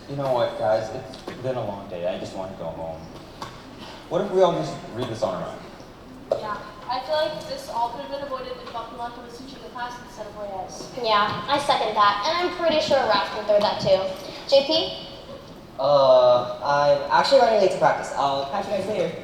You know what, guys? It's been a long day. I just want to go home. What if we all just read this on our own? Yeah, I feel like this all could have been avoided if Dr. Lanto was teaching the class instead of Reyes. Yeah, I second that, and I'm pretty sure Raph can throw that too. JP? I'm actually running late to practice. I'll catch you guys later.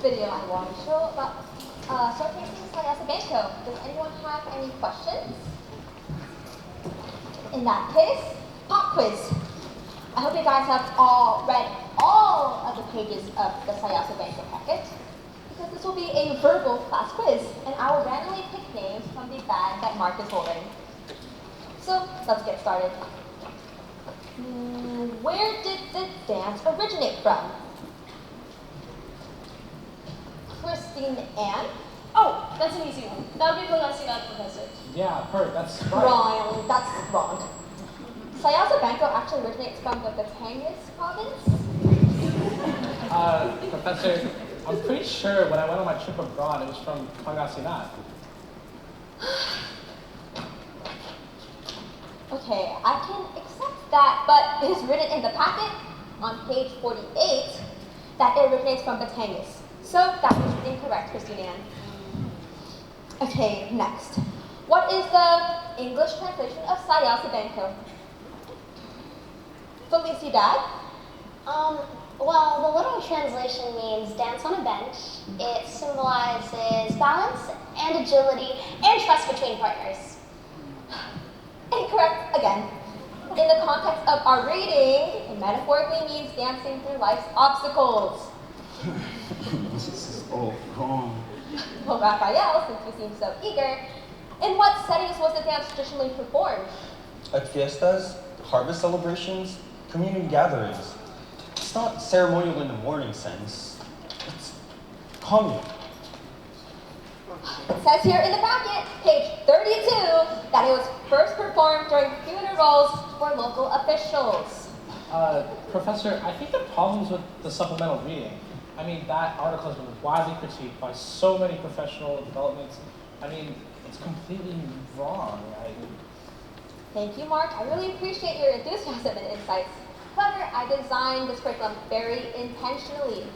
video I want to show about showcasing Saya sa Banco. Does anyone have any questions? In that case, pop quiz. I hope you guys have all read all of the pages of the Saya sa Banco packet, because this will be a verbal class quiz, and I will randomly pick names from the bag that Mark is holding. So let's get started. Where did the dance originate from? Christine Ann? Oh, that's an easy one. That would be Pagkakaisa, Professor. Yeah, that's right. Wrong. That's wrong. Saya sa Banco actually originates from the Batangas province. Professor, I'm pretty sure when I went on my trip abroad, it was from Pagkakaisa. Okay, I can accept that, but it is written in the packet on page 48 that it originates from Batangas. So that was incorrect, Christine Ann. Okay, next. What is the English translation of Saya sa Banco? Felicidad? Well, the literal translation means dance on a bench. It symbolizes balance and agility and trust between partners. Incorrect again. In the context of our reading, it metaphorically means dancing through life's obstacles. This is all wrong. Well, Raphael, since you seem so eager, in what settings was the dance traditionally performed? At fiestas, harvest celebrations, community gatherings. It's not ceremonial in the morning sense. It's commune. It says here in the packet, page 32, that it was first performed during funerals for local officials. Professor, I think the problem's with the supplemental reading. I mean, that article has been widely critiqued by so many professional developments. I mean, it's completely wrong. Thank you, Mark. I really appreciate your enthusiasm and insights. However, I designed this curriculum very intentionally.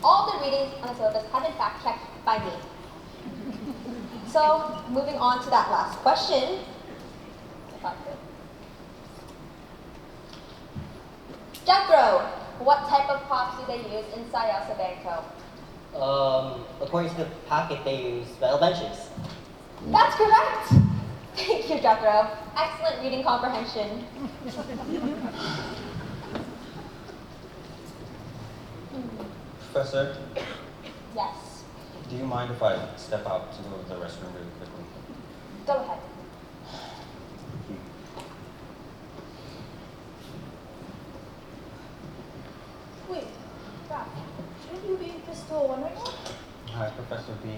All the readings on the syllabus have been fact-checked by me. So, moving on to that last question. Jethro, what type of props do they use in Saya sa Banco? According to the packet, they use metal benches. That's correct! Thank you, Jethro. Excellent reading comprehension. Professor, Yes, do you mind if I step out to go to the restroom really quickly? go ahead. Wait, Raph, shouldn't you be in Pistol 1 right now? Hi, Professor B.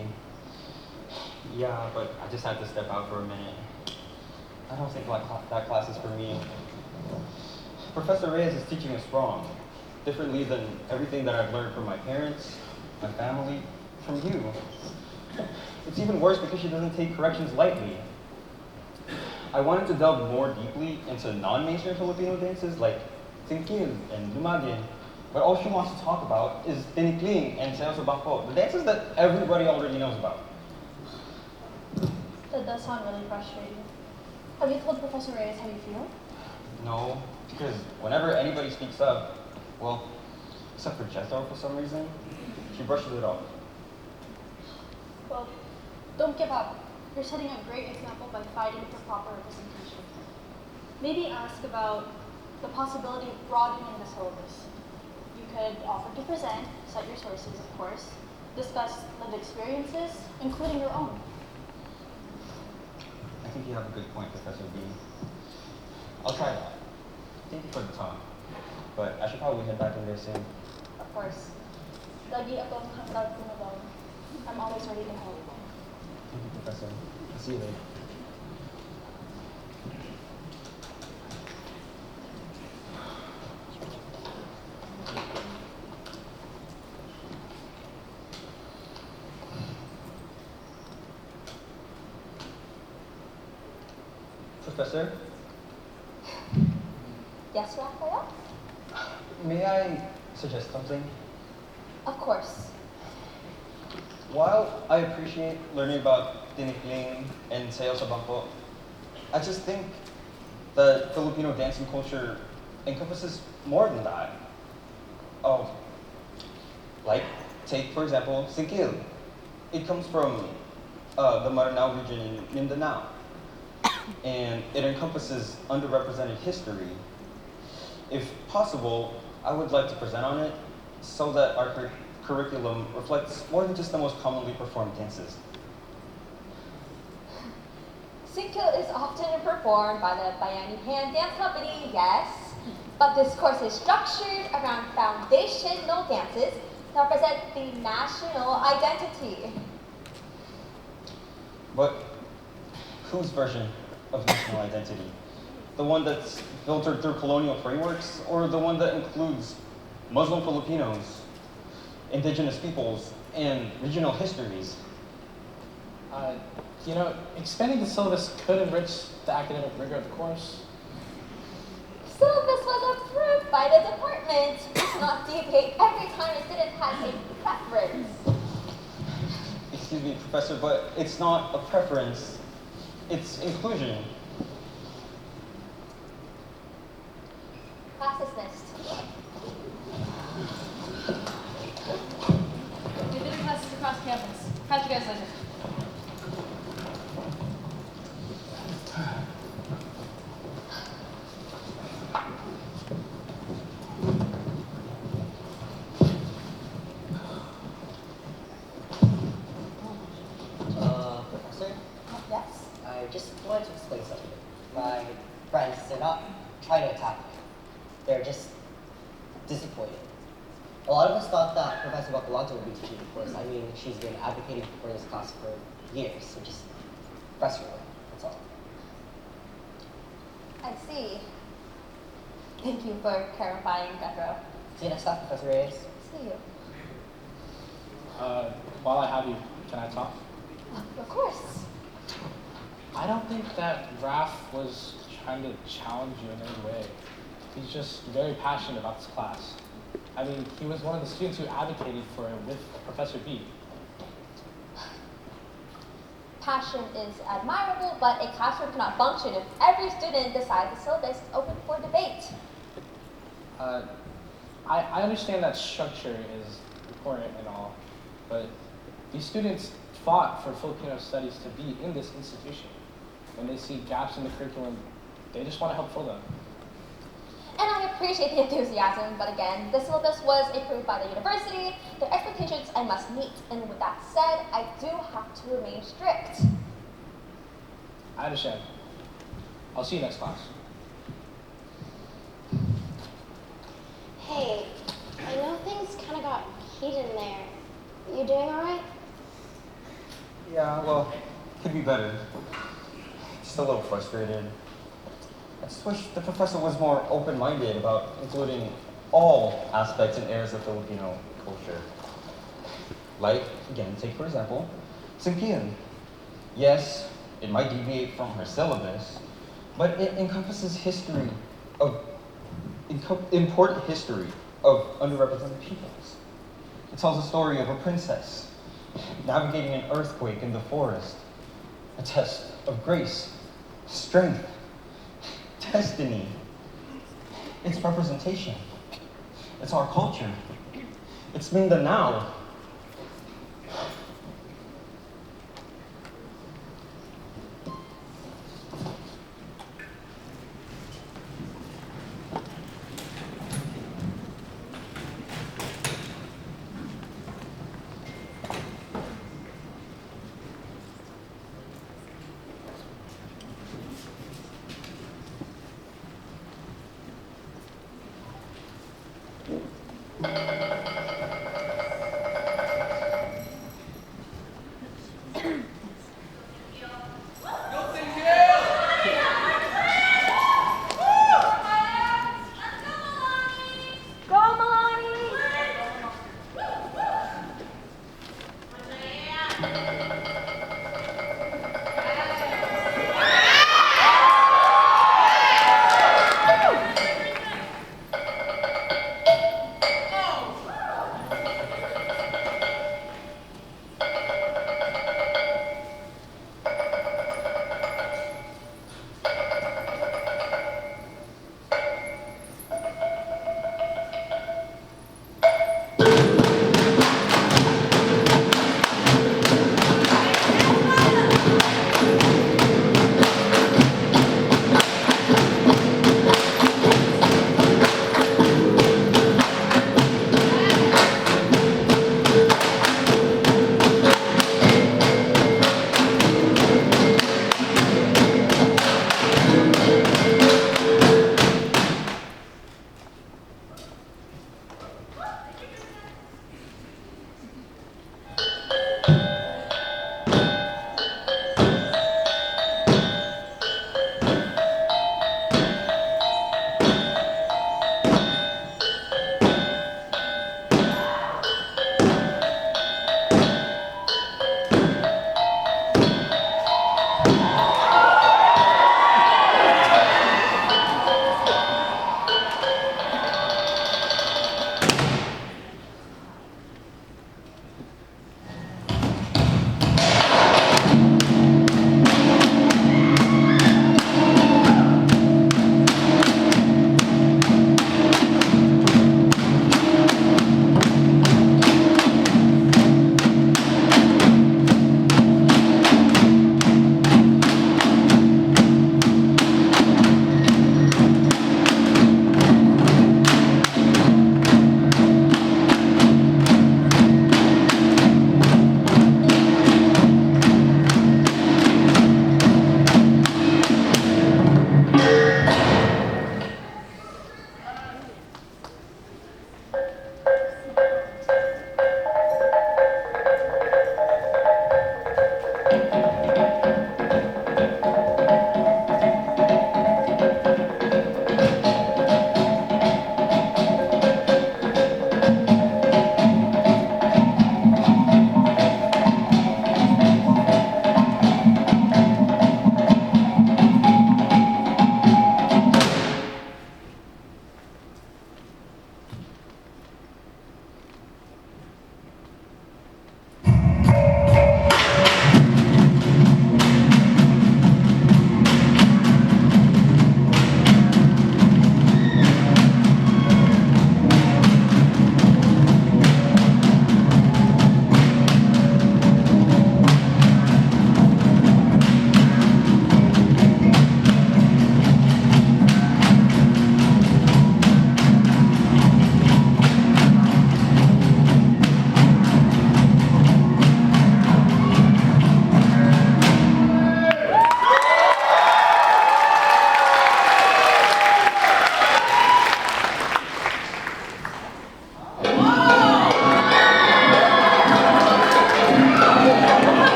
Yeah, but I just had to step out for a minute. I don't think that class is for me. Professor Reyes is teaching us wrong, differently than everything that I've learned from my parents, my family, from you. It's even worse because she doesn't take corrections lightly. I wanted to delve more deeply into non-mainstream Filipino dances like Tingkil and Lumagin, but all she wants to talk about is Tinikling and Sayo sa Bangko, the dances that everybody already knows about. That does sound really frustrating. Have you told Professor Reyes how you feel? No, because whenever anybody speaks up, well, except for Jethro for some reason, she brushes it off. Well, don't give up. You're setting a great example by fighting for proper representation. Maybe ask about the possibility of broadening the syllabus. You could offer to present, cite your sources, of course, discuss lived experiences, including your own. I think you have a good point, Professor B. I'll try that. Thank you for the talk. But I should probably head back in there soon. Of course. Lagi akong hanggang tumabang. I'm always ready to help. Thank you, Professor. I'll see you later. Professor? Yes, Raphael? May I suggest something? Of course. While I appreciate learning about Tinikling and Sayo sa Bangko, I just think that Filipino dancing culture encompasses more than that. Like take, for example, Sikil. It comes from the Maranao region in Mindanao, and it encompasses underrepresented history. If possible, I would like to present on it so that our curriculum reflects more than just the most commonly performed dances. Sikil is often performed by the Bayani Hand Dance Company, yes, but this course is structured around foundational dances that represent the national identity. But whose version of national identity? The one that's filtered through colonial frameworks, or the one that includes Muslim Filipinos, indigenous peoples, and regional histories? You know, expanding the syllabus could enrich the academic rigor of the course. Syllabus was approved by the department. We cannot deviate every time a student has a preference. Excuse me, Professor, but it's not a preference, it's inclusion. Class dismissed. Visiting classes across campus. Catch you guys later. Professor? Yes? I just wanted to explain something. My friends, they're not trying to attack me. They're just disappointed. A lot of us thought that Professor Bacalanto would be teaching the course. I mean, she's been advocating for this class for years, so just frustrating. That's all. I see. Thank you for clarifying, Petro. See you next time, Professor Reyes. See you. While I have you, can I talk? Of course. I don't think that Raph was trying to challenge you in any way. He's just very passionate about this class. I mean, he was one of the students who advocated for it with Professor B. Passion is admirable, but a classroom cannot function if every student decides the syllabus is open for debate. I understand that structure is important and all, but these students fought for Filipino studies to be in this institution. When they see gaps in the curriculum, they just want to help fill them. And I appreciate the enthusiasm, but again, the syllabus was approved by the university. Their expectations I must meet, and with that said, I do have to remain strict. I understand. I'll see you next class. Hey, I know things kind of got heated in there. You doing all right? Yeah, well, could be better. Just a little frustrated. I just wish the professor was more open-minded about including all aspects and areas of Filipino culture. Like, again, take for example, Simpian. Yes, it might deviate from her syllabus, but it encompasses important history of underrepresented peoples. It tells the story of a princess navigating an earthquake in the forest, a test of grace, strength, destiny. It's representation. It's our culture. It's Mindanao.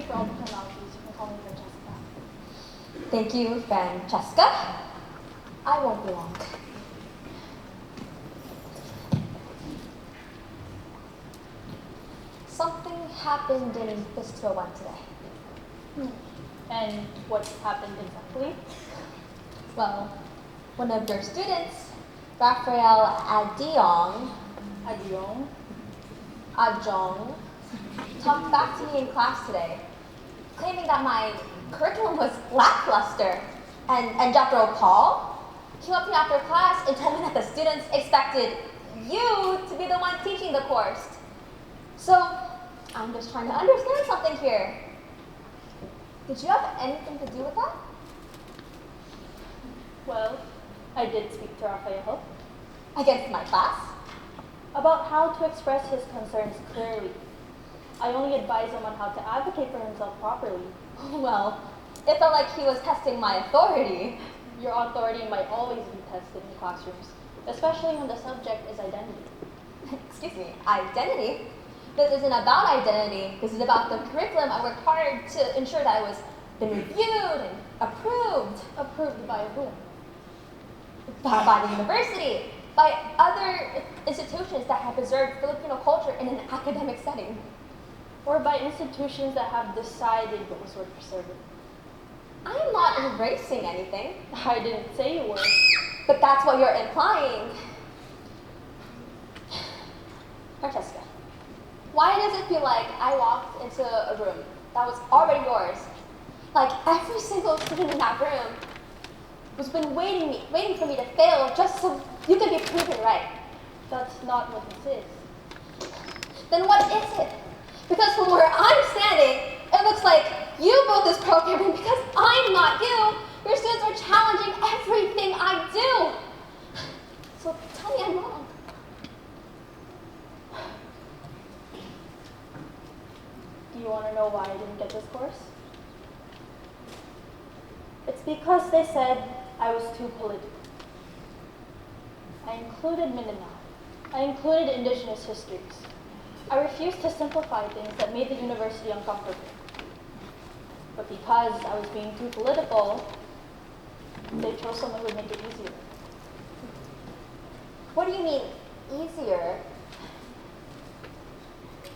for all the formalities. You can call me Francesca. Thank you, Francesca. I won't be long. Something happened in Fistro 1 today. And what happened exactly? Well, one of your students, Raphael Adjong, talked back to me in class today, claiming that my curriculum was lackluster. And Dr. Paul came up to me after class and told me that the students expected you to be the one teaching the course. So, I'm just trying to understand something here. Did you have anything to do with that? Well, I did speak to Raphael. Against my class? About how to express his concerns clearly. I only advise him on how to advocate for himself properly. Well, it felt like he was testing my authority. Your authority might always be tested in classrooms, especially when the subject is identity. Excuse me, identity? This isn't about identity. This is about the curriculum. I worked hard to ensure that it was been reviewed and approved. Approved by whom? By the university, by other institutions that have preserved Filipino culture in an academic setting. Or by institutions that have decided what was worth preserving. I am not erasing anything. I didn't say you were. But that's what you're implying. Francesca, why does it feel like I walked into a room that was already yours? Like every single student in that room was been waiting for me to fail just so you could be proven right. That's not what this is. Then what is it? Because from where I'm standing, it looks like you built this program, and because I'm not you, your students are challenging everything I do. So tell me I'm wrong. Do you want to know why I didn't get this course? It's because they said I was too political. I included Mindanao. I included indigenous histories. I refused to simplify things that made the university uncomfortable. But because I was being too political, they chose someone who would make it easier. What do you mean, easier?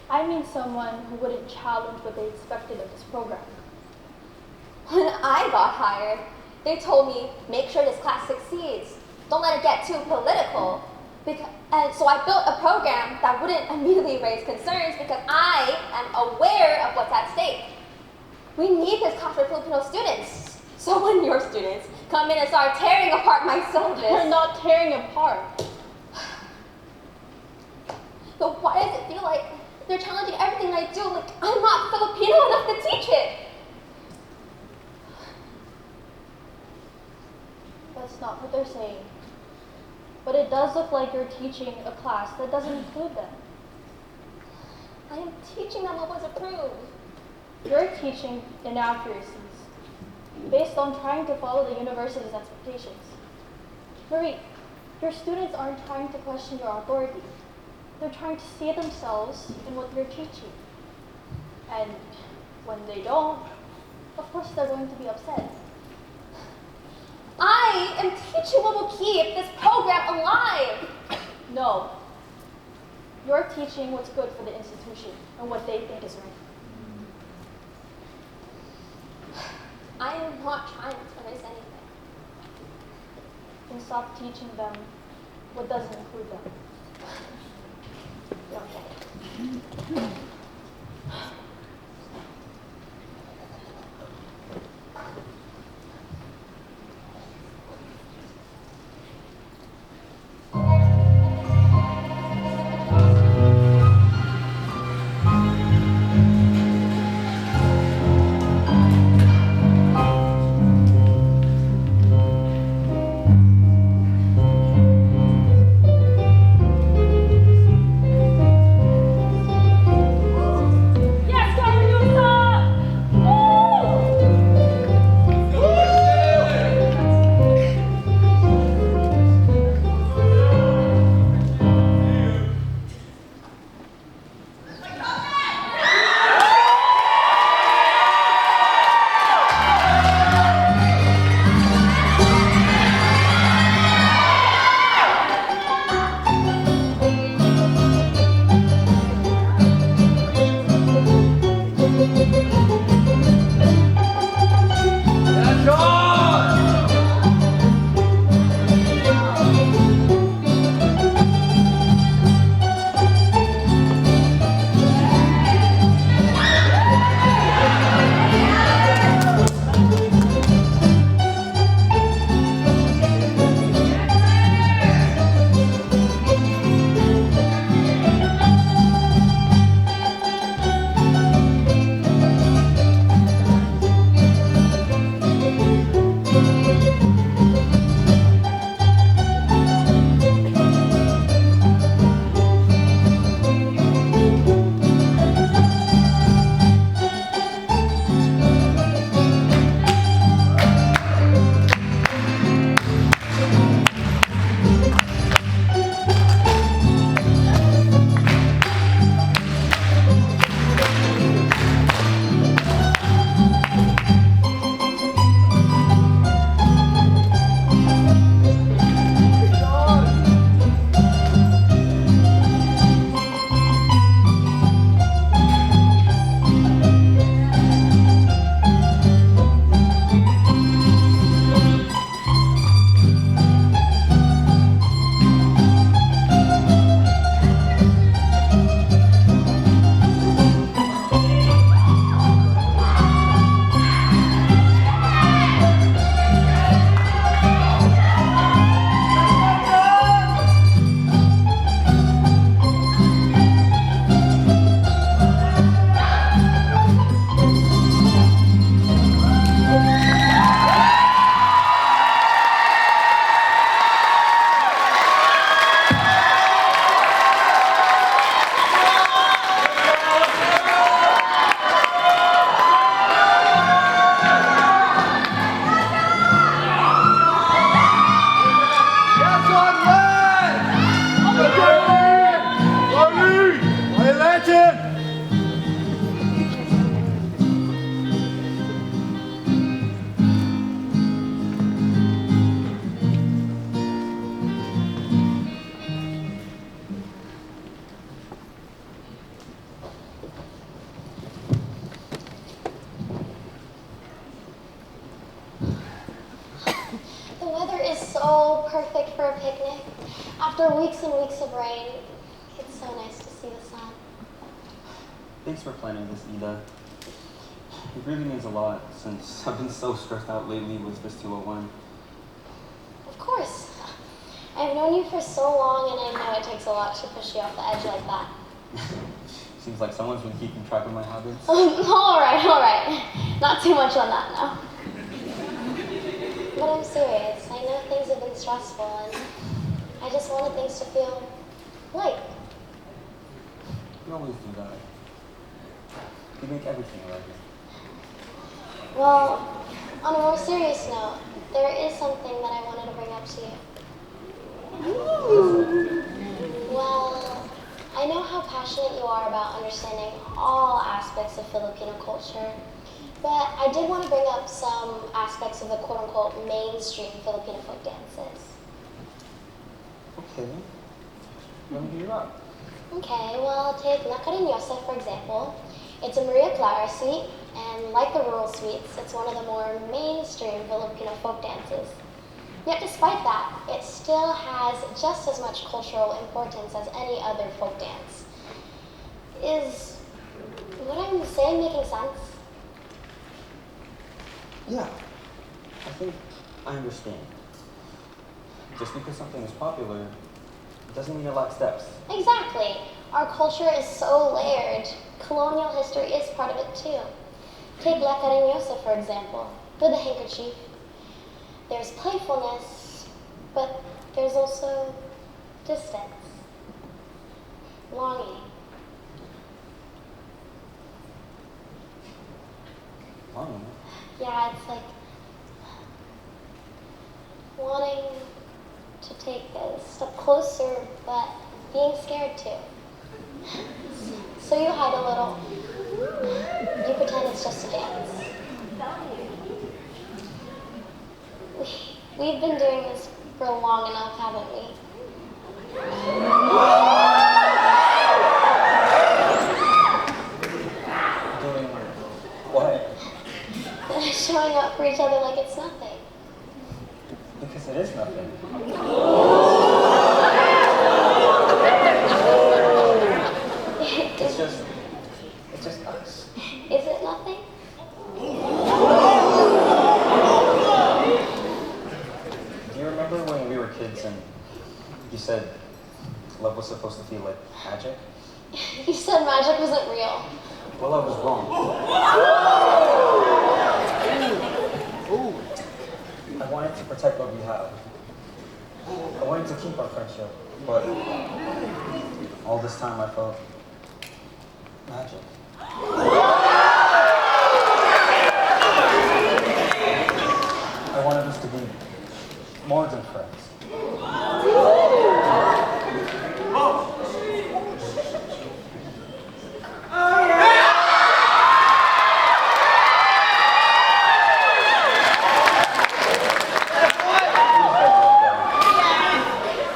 I mean someone who wouldn't challenge what they expected of this program. When I got hired, they told me, make sure this class succeeds. Don't let it get too political. And so I built a program that wouldn't immediately raise concerns because I am aware of what's at stake. We need this class for Filipino students. So when your students come in and start tearing apart my syllabus... They're not tearing apart. But why does it feel like they're challenging everything I do? Like I'm not Filipino enough to teach it. That's not what they're saying. But it does look like you're teaching a class that doesn't include them. I am teaching them what was approved. You're teaching inaccuracies based on trying to follow the university's expectations. Marie, your students aren't trying to question your authority. They're trying to see themselves in what you're teaching. And when they don't, of course they're going to be upset. I am teaching what will keep this program alive. No. You're teaching what's good for the institution and what they think is right. I am not trying to erase anything. Then stop teaching them what doesn't include them. You don't get it. Yeah, so perfect for a picnic. After weeks and weeks of rain, it's so nice to see the sun. Thanks for planning this, Ida. It really means a lot since I've been so stressed out lately with this 201. Of course. I've known you for so long, and I know it takes a lot to push you off the edge like that. Seems like someone's been keeping track of my habits. All right. Not too much on that now. But I'm serious. I know things have been stressful, and I just wanted things to feel light. You always do that. You make everything right. Well, on a more serious note, there is something that I wanted to bring up to you. Well, I know how passionate you are about understanding all aspects of Filipino culture, but I did want to bring up some aspects of the quote-unquote mainstream Filipino folk dances. Okay. Let me hear you out. Okay, well, take La Cariñosa, for example. It's a Maria Clara suite, and like the rural suites, it's one of the more mainstream Filipino folk dances. Yet despite that, it still has just as much cultural importance as any other folk dance. Is what I'm saying making sense? Yeah. I think I understand. Just because something is popular, it doesn't mean it lacks depth. Exactly. Our culture is so layered. Colonial history is part of it too. Take La Cariñosa, for example, with the handkerchief. There's playfulness, but there's also distance, longing. Longing? Yeah, it's like wanting to take a step closer, but being scared too. So you hide a little. You pretend it's just a dance. We've been doing this for long enough, haven't we? Doing what? Showing up for each other like it's nothing. Because it is nothing. It's just us. Is it nothing? Do you remember when we were kids and you said love was supposed to feel like magic? You said magic wasn't real. Well, I was wrong. I wanted to protect what we have. I wanted to keep our friendship, but all this time I felt magic. I wanted us to be more than friends.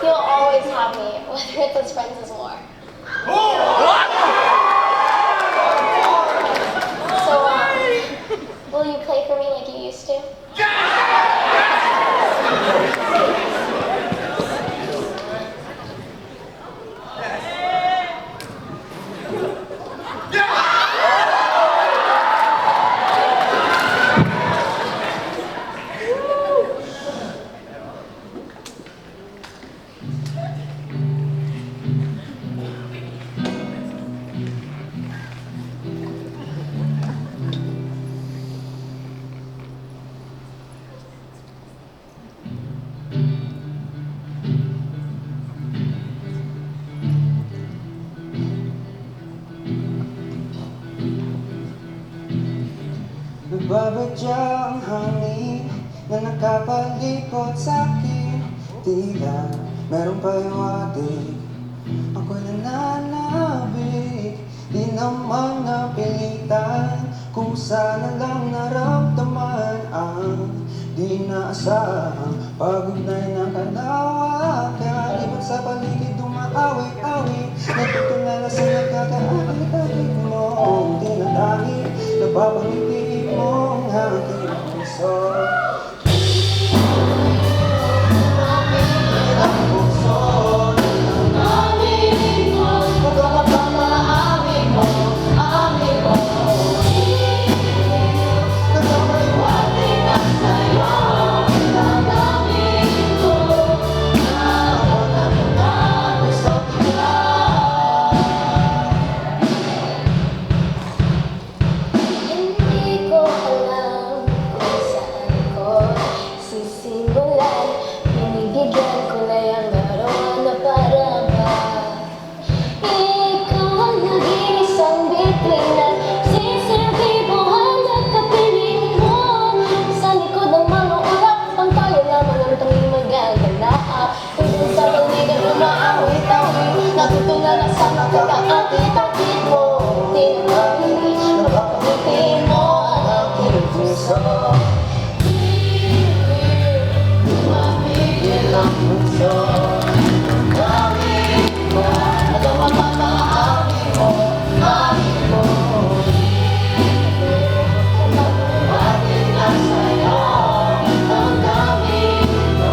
You'll always have me, whether it's as friends as more. So, will you play for me like you used to? Nagbabadya ang hangin na nakapalikot sa'kin. Tila merong pahiwatig, ako'y nananabik. Di naman napilitan, kung sana lang naramdaman ang di naasahang pag-ugnay ng kalawa. Kaya ibig sa paligid umaawit-awit, natutulala sa nagkakaawit-awit mong tinatahi. Napapangiti mong aking puso. kapit-kapit mo, pinag-reach na pagkapitin mo ang aking puso. Mapigil ang puso. Gawin mo, at ang mapapaamin mo, amin mo. Atin lang sa'yo, ang gawin mo.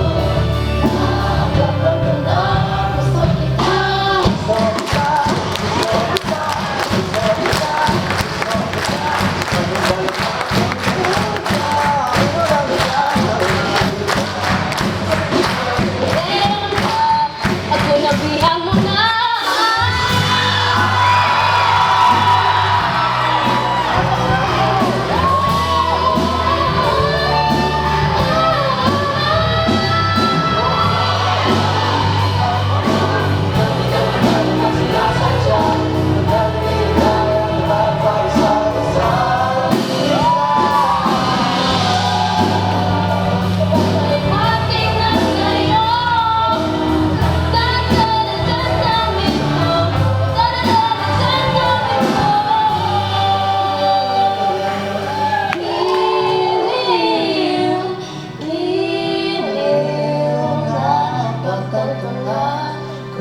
Nakakapagandang gusto kita, gusto kita, gusto kita, gusto kita, gusto kita. Ako nabihan mo na.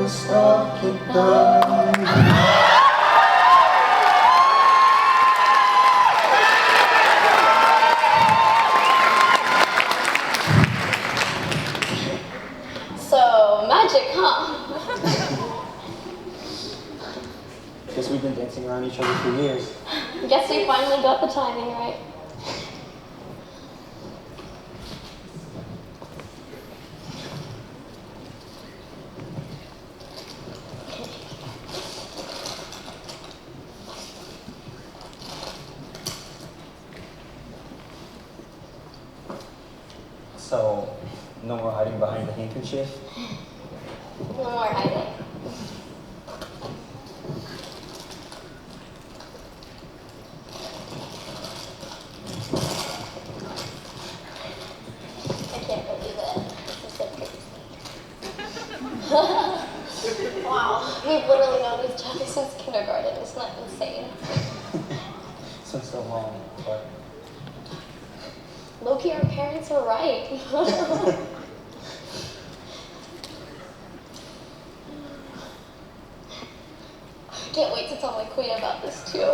Gusto kita. So, magic, huh? Guess we've been dancing around each other for years. Guess we finally got the timing right. So, no more hiding behind the handkerchief? No more hiding. I can't believe it. This is so crazy. Wow, we've literally known each other since kindergarten. Isn't that insane? Since so long, but Low-key, our parents were right. I can't wait to tell my queen about this too.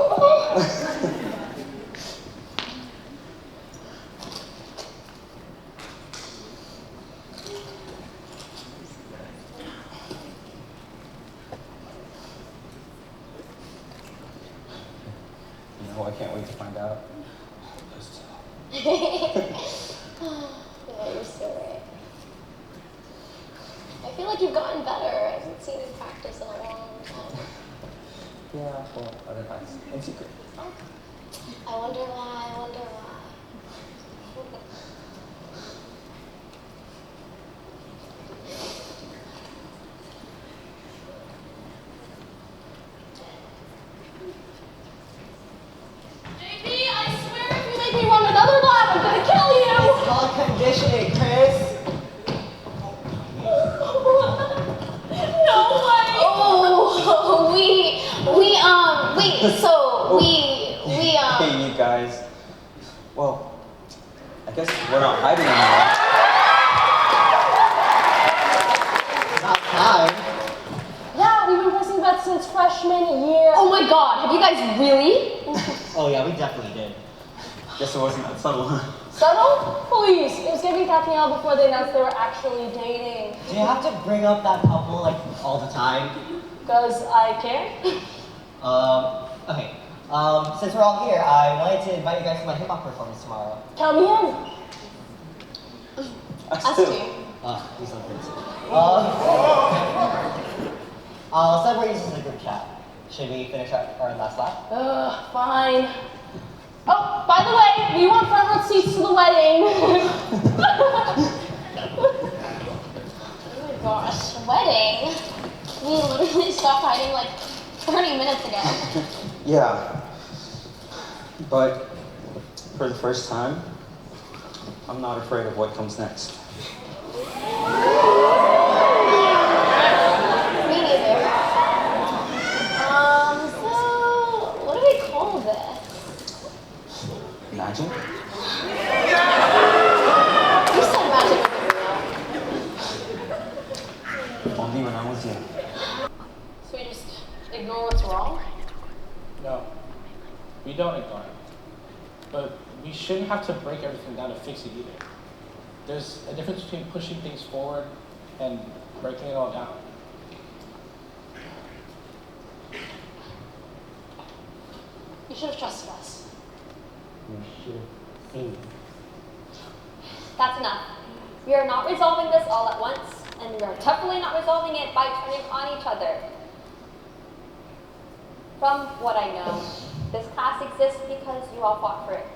no, I can't wait to find out. Yeah, you're so right. I feel like you've gotten better. I haven't seen you practice in a long time. Yeah, well, other times. In secret. I wonder why, I wonder why. JP, I swear if you make me run another lap, I'm gonna kill you! It's called conditioning, Chris. No way! Oh, Hey, you guys. Well, I guess we're not hiding anymore. Not time. Yeah, we've been pressing bets since freshman year. Oh my god, have you guys really? Oh yeah, we definitely did. Guess it wasn't that subtle, huh? Subtle? Please, it was giving Capiel before they announced they were actually dating. Do you have to bring up that couple like all the time? Because I can. Okay. Since we're all here, I wanted to invite you guys to my hip hop performance tomorrow. Count me in. Us too. We sound crazy. I'll separate this as a group chat. Should we finish up our last lap? Fine. Oh, by the way, we want front row seats to the wedding. Oh my gosh, wedding? We literally stopped hiding like 30 minutes ago. Yeah. But for the first time, I'm not afraid of what comes next. Me neither. You said magic wasn't real. Only when I'm with you. So we just ignore what's wrong? No, we don't ignore it. But we shouldn't have to break everything down to fix it either. There's a difference between pushing things forward and breaking it all down. You should have trusted us. You should have seen. That's enough. We are not resolving this all at once, and we are definitely not resolving it by turning on each other. From what I know, this class exists because you all fought for it.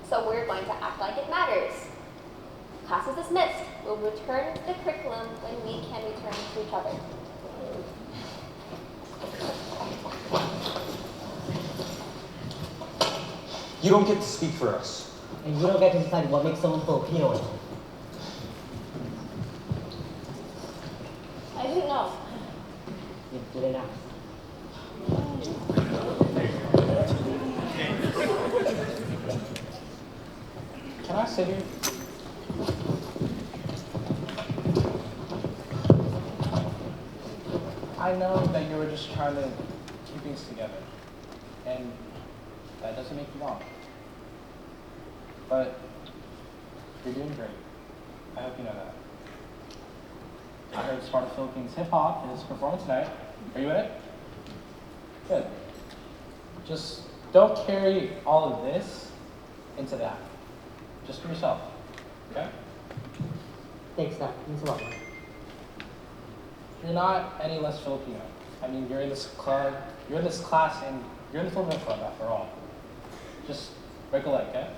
So we're going to act like it matters. Class is dismissed. We'll return to the curriculum when we can return to each other. You don't get to speak for us. And you don't get to decide what makes someone Filipino. I didn't know. You didn't ask. Can I sit here? I know that you were just trying to keep things together, and that doesn't make you wrong. But you're doing great. I hope you know that. I heard Sparta Philippines Hip Hop is performing tonight. Are you in it? Good. Just don't carry all of this into that. Just for yourself. Okay? Thanks, that means a lot. You're not any less Filipino. I mean, you're in this club, you're in this class, and you're in the Filipino club after all. Just break a leg, okay?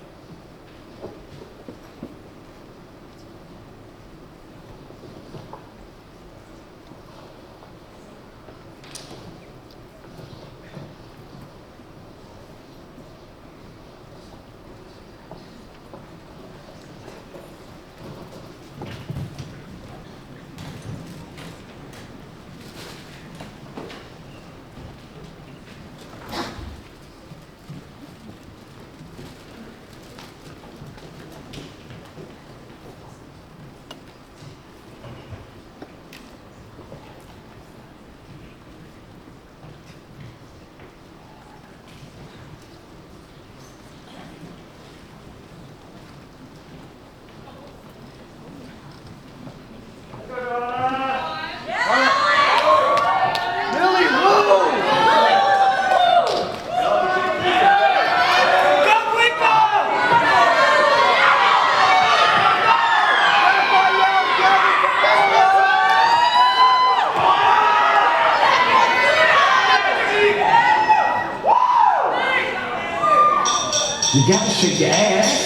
You gotta shake your ass.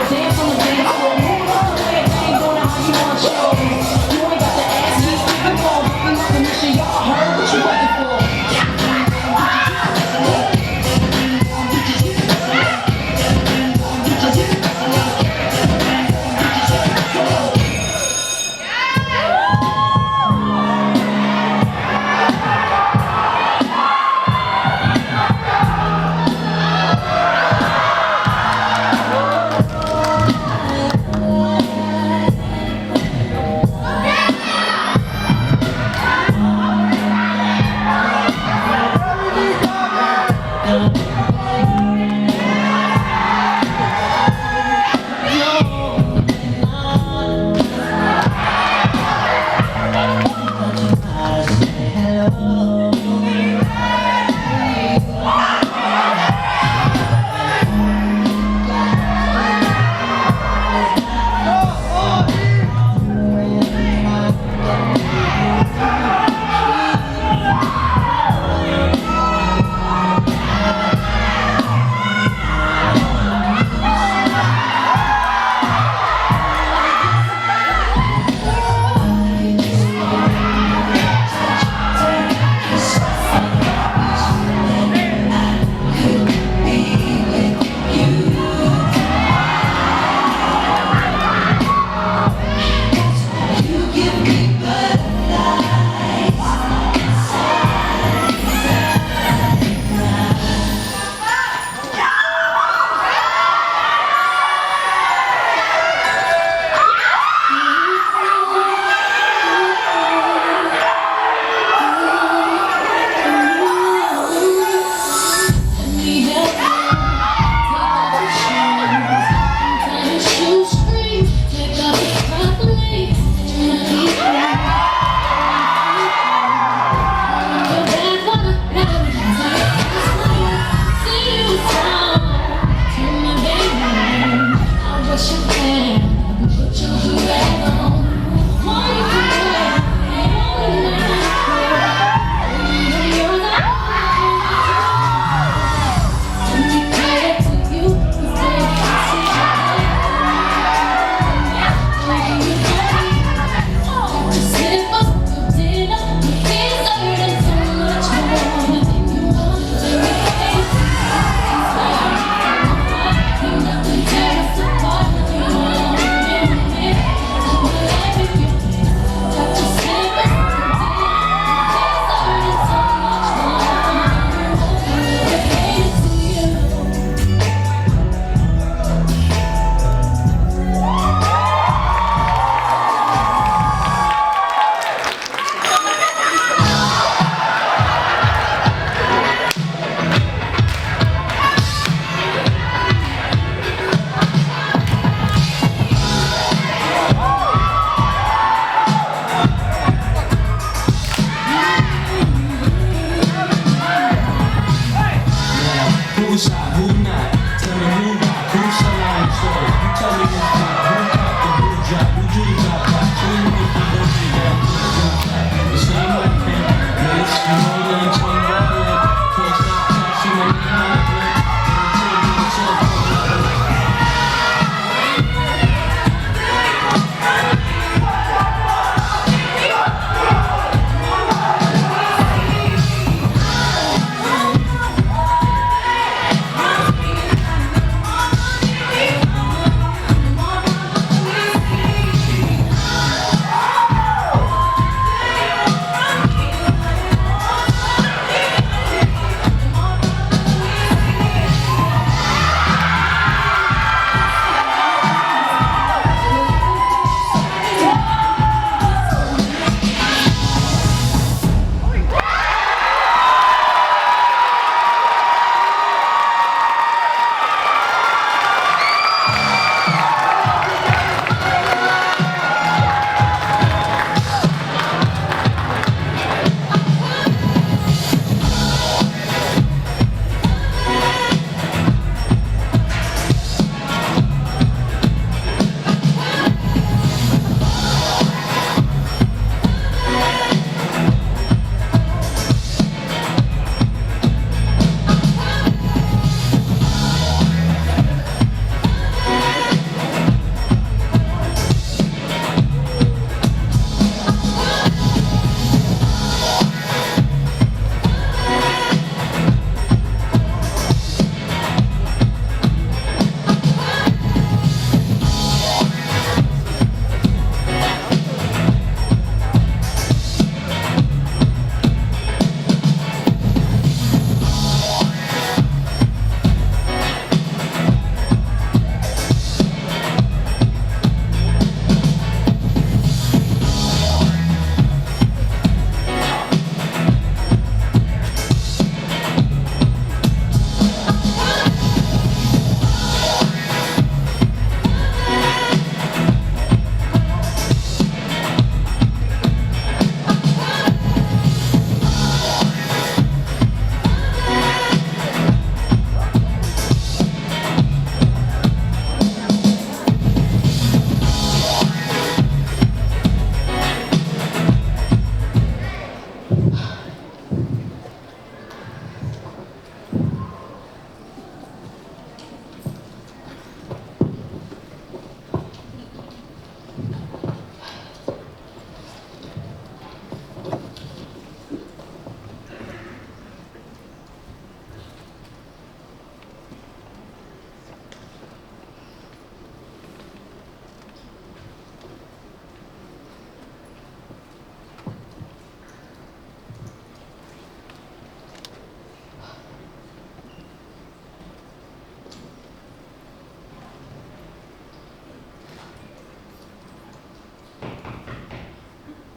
Dance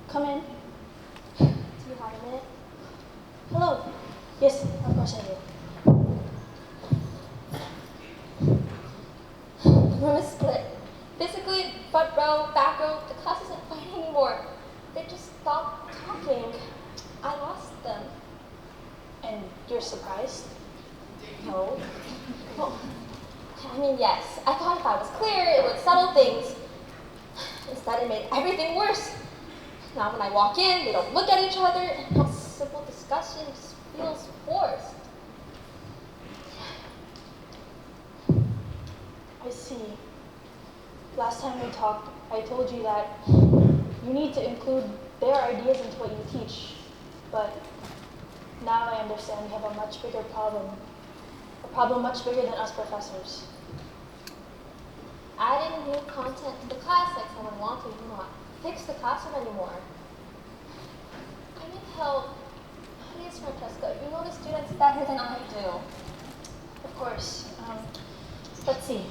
Come in. Do you have a minute? Hello. Yes, of course I do. The room is split. Basically, front row, back row, the class isn't fighting anymore. They just stopped talking. I lost them. And you're surprised? No. Well, I mean, yes. I thought if I was clear, it would settle things. Instead, it made everything worse. Now when I walk in, they don't look at each other, and no simple discussion just feels forced. I see. Last time we talked, I told you that you need to include their ideas into what you teach. But now I understand you have a much bigger problem. A problem much bigger than us professors. Adding new content to the class like someone wanted will not fix the classroom anymore. I need help. Please, Francesca, you know the students better than I do. Of course. Let's see.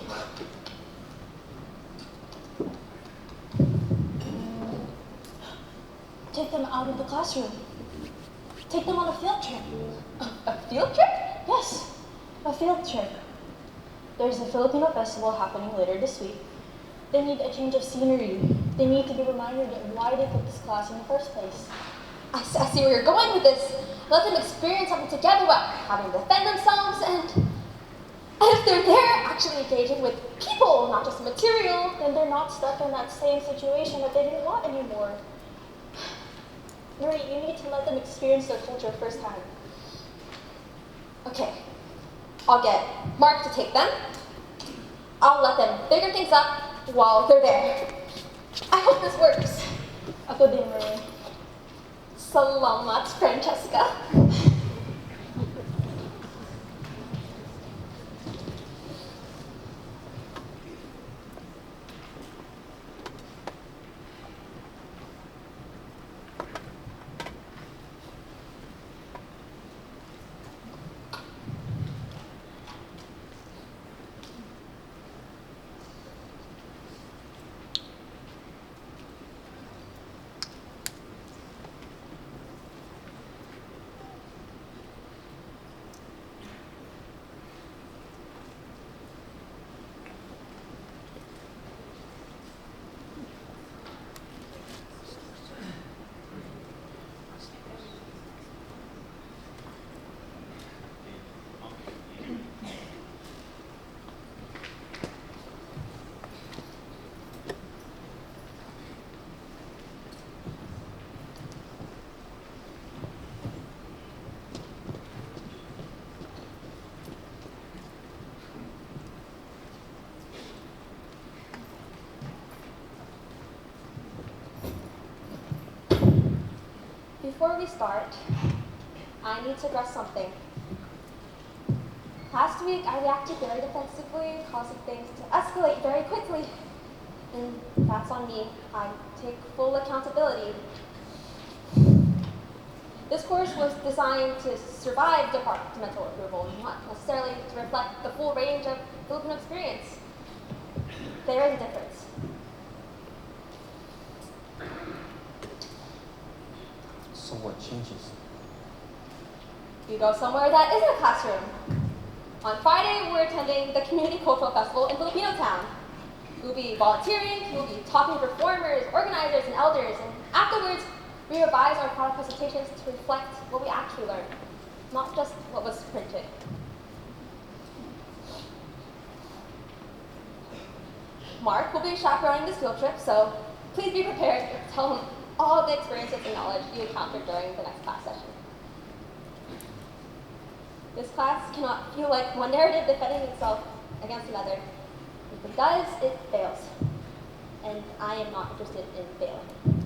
Take them out of the classroom. Take them on a field trip. A field trip? Yes, a field trip. There's a Filipino festival happening later this week. They need a change of scenery. They need to be reminded of why they took this class in the first place. I see where you're going with this. Let them experience something together while having to defend themselves, and if they're there actually engaging with people, not just material, Then they're not stuck in that same situation that they didn't want anymore. Marie, you need to let them experience their culture firsthand. okay, I'll get Mark to take them. I'll let them figure things up while they're there. I hope this works. Ako din, Marie. Salamat, Francesca. Before we start, I need to address something. Last week, I reacted very defensively, causing things to escalate very quickly. And that's on me. I take full accountability. This course was designed to survive departmental approval, not necessarily to reflect the full range of Filipino experience. There is a difference. So what changes? You go somewhere that isn't a classroom. On Friday, we're attending the Community Cultural Festival in Filipino Town. We'll be volunteering, we'll be talking to performers, organizers, and elders, and afterwards, we revise our product presentations to reflect what we actually learned, not just what was printed. Mark will be chaperoning this field trip, so please be prepared to tell him all of the experiences and knowledge you encountered during the next class session. This class cannot feel like one narrative defending itself against another. If it does, it fails. And I am not interested in failing.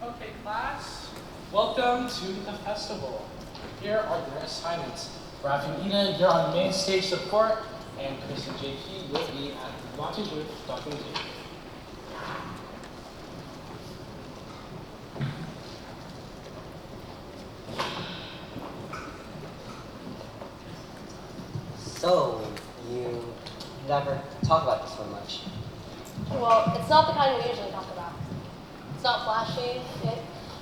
Okay, class, welcome to the festival. Here are your assignments. Rafi and Ina, you're on main stage support, and Chris and JP will be at the launching booth documentation. So, you never talk about this one much. Well, it's not the kind we usually talk about. It's not flashy. It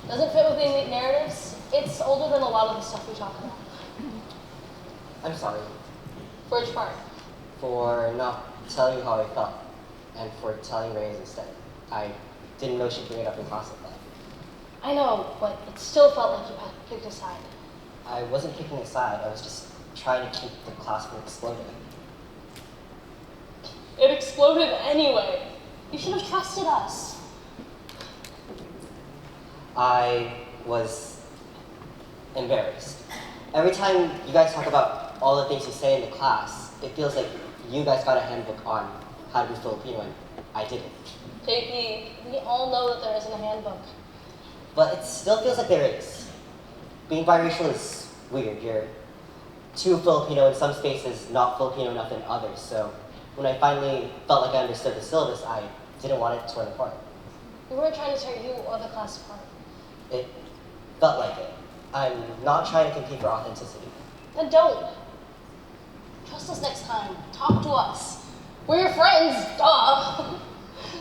doesn't fit with the narratives. It's older than a lot of the stuff we talk about. I'm sorry For which part? for not telling you how I felt, and for telling Reyes instead. I didn't know she'd bring it up in class like that. I know, but it still felt like you had picked a side. I wasn't picking a side, I was just trying to keep the class from exploding. It exploded anyway. You should have trusted us. I was embarrassed. Every time you guys talk about all the things you say in the class, it feels like you guys got a handbook on how to be Filipino and I didn't. JP, we all know that there isn't a handbook. But it still feels like there is. Being biracial is weird. You're too Filipino in some spaces, not Filipino enough in others. So when I finally felt like I understood the syllabus, I didn't want it torn apart. We weren't trying to tear you or the class apart. It felt like it. I'm not trying to compete for authenticity. Then don't. Trust us next time. Talk to us. We're your friends, duh.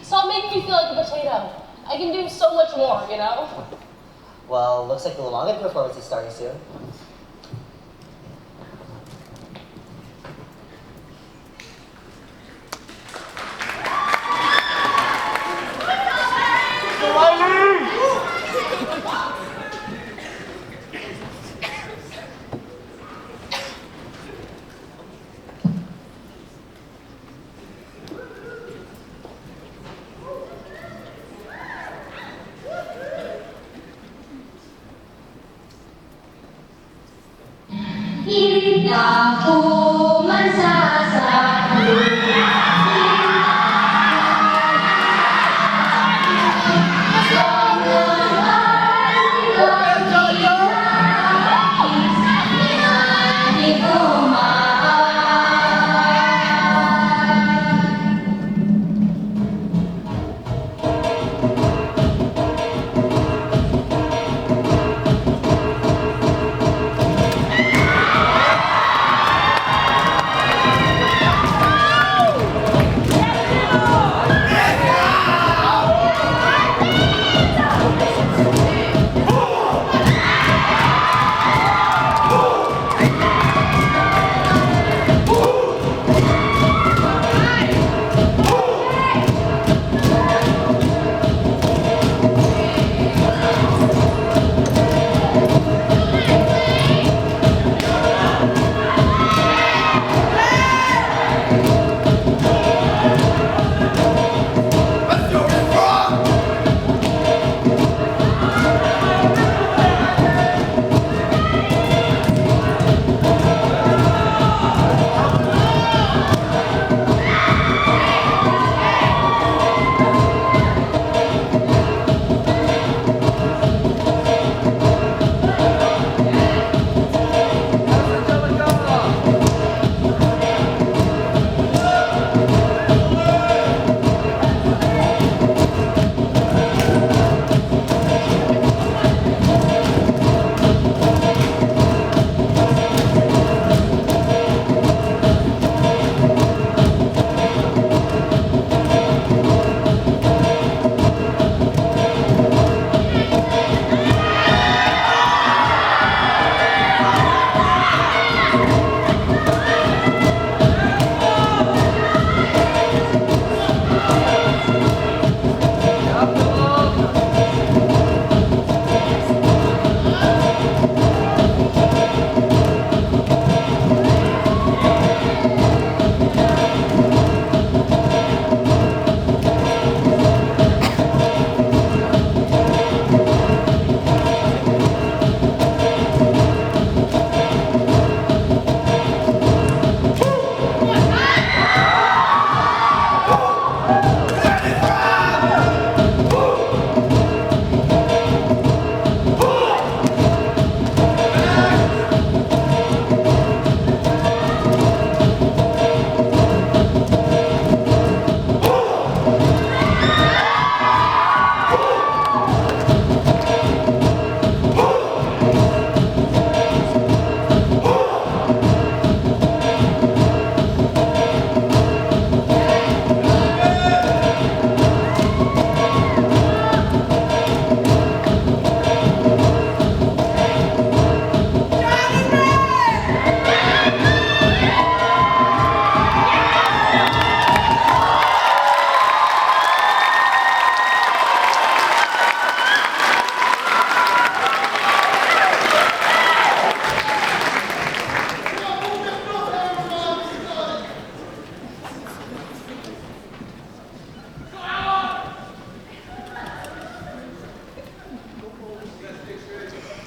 Stop making me feel like a potato. I can do so much more, you know? Well, looks like the Lamangan performance is starting soon.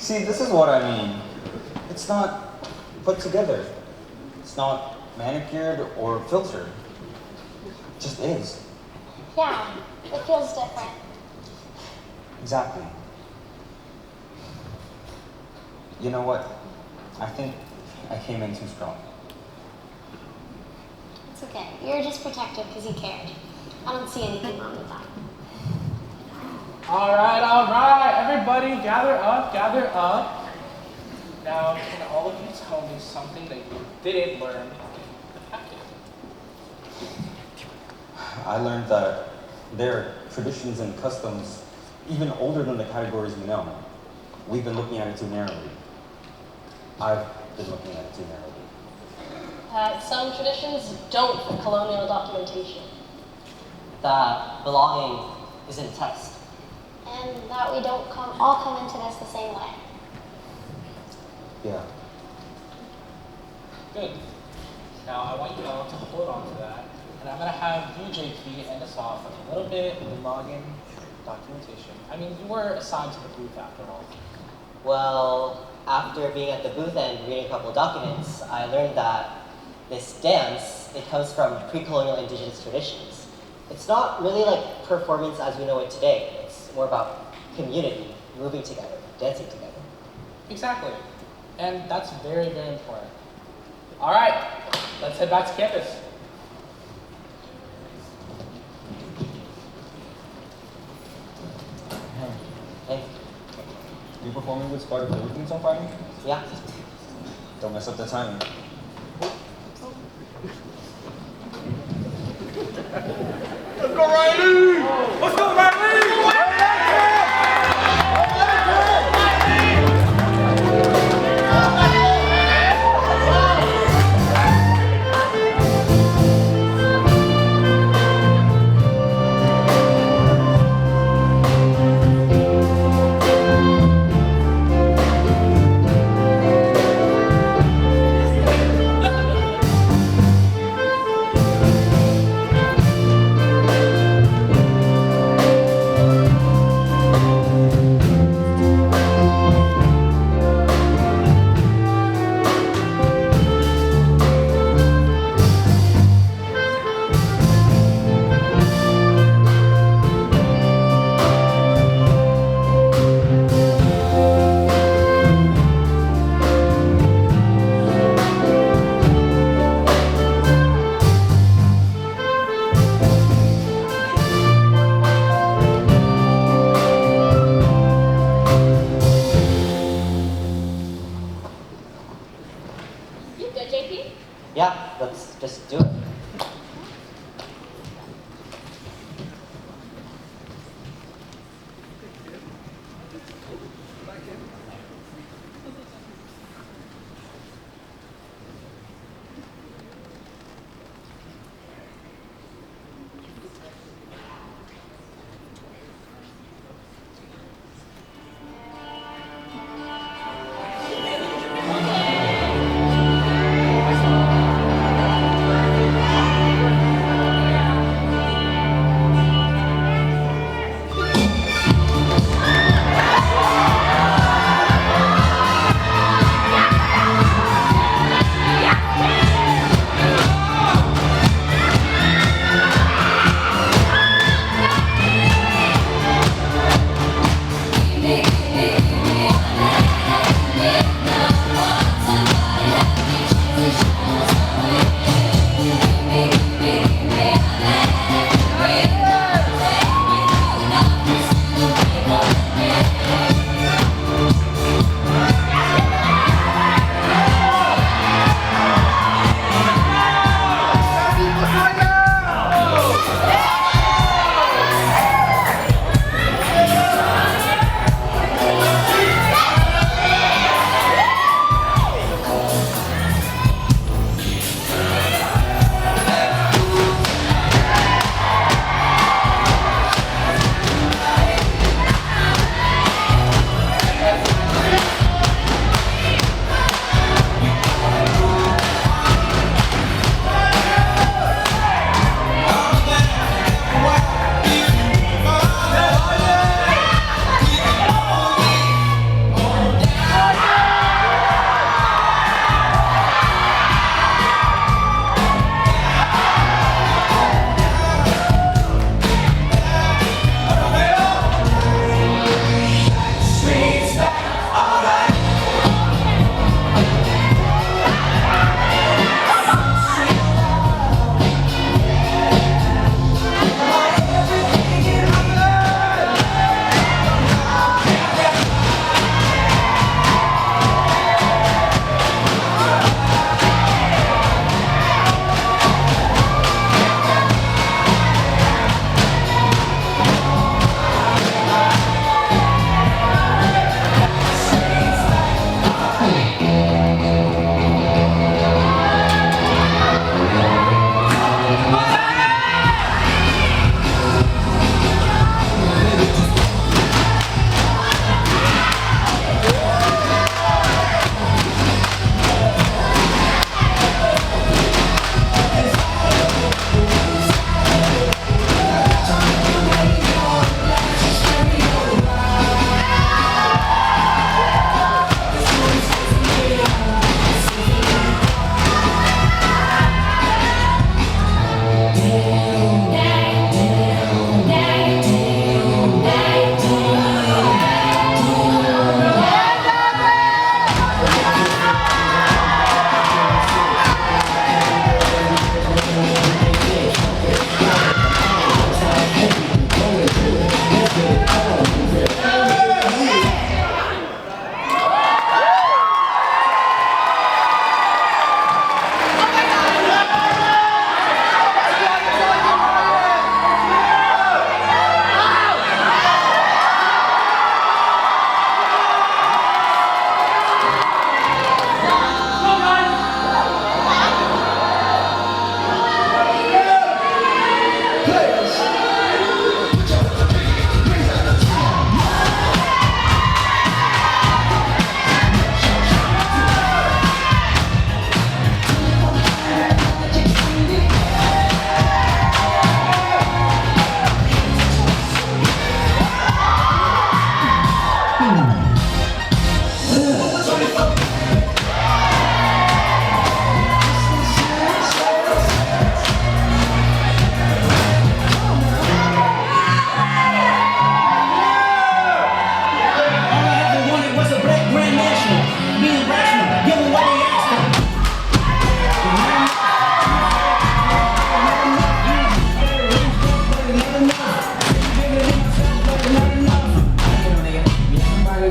See, this is what I mean. It's not put together. It's not manicured or filtered. It just is. Yeah, it feels different. Exactly. You know what? I think I came in too strong. It's okay. You're just protective because you cared. I don't see anything wrong with that. All right, everybody gather up, gather up. Now, can all of you tell me something that you didn't learn in the packet? I learned that there are traditions and customs even older than the categories we know. We've been looking at it too narrowly. I've been looking at it too narrowly. Some traditions don't fit colonial documentation. That belonging isn't a test. And that we don't all come into this the same way. Yeah. Good. Now, I want you all to hold on to that, and I'm going to have you, JP, end us off with a little bit of login documentation. I mean, you were assigned to the booth after all. Well, after being at the booth and reading a couple of documents, I learned that this dance, it comes from pre-colonial indigenous traditions. It's not really like performance as we know it today. It's more about community, moving together, dancing together. Exactly. And that's very, very important. All right, let's head back to campus. Hey, you performing with Sparta Philippines on Friday? Yeah. Don't mess up the timing. Let's go, Riley! Let's go, Riley! Yeah, let's just do it.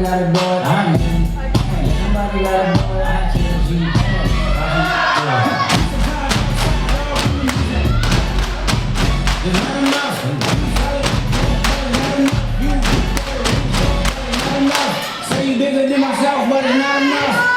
gotta do it, I'm in. Ain't nobody gotta do it, I choose you. It's not enough. Not enough. Say you bigger than myself, but it's not enough.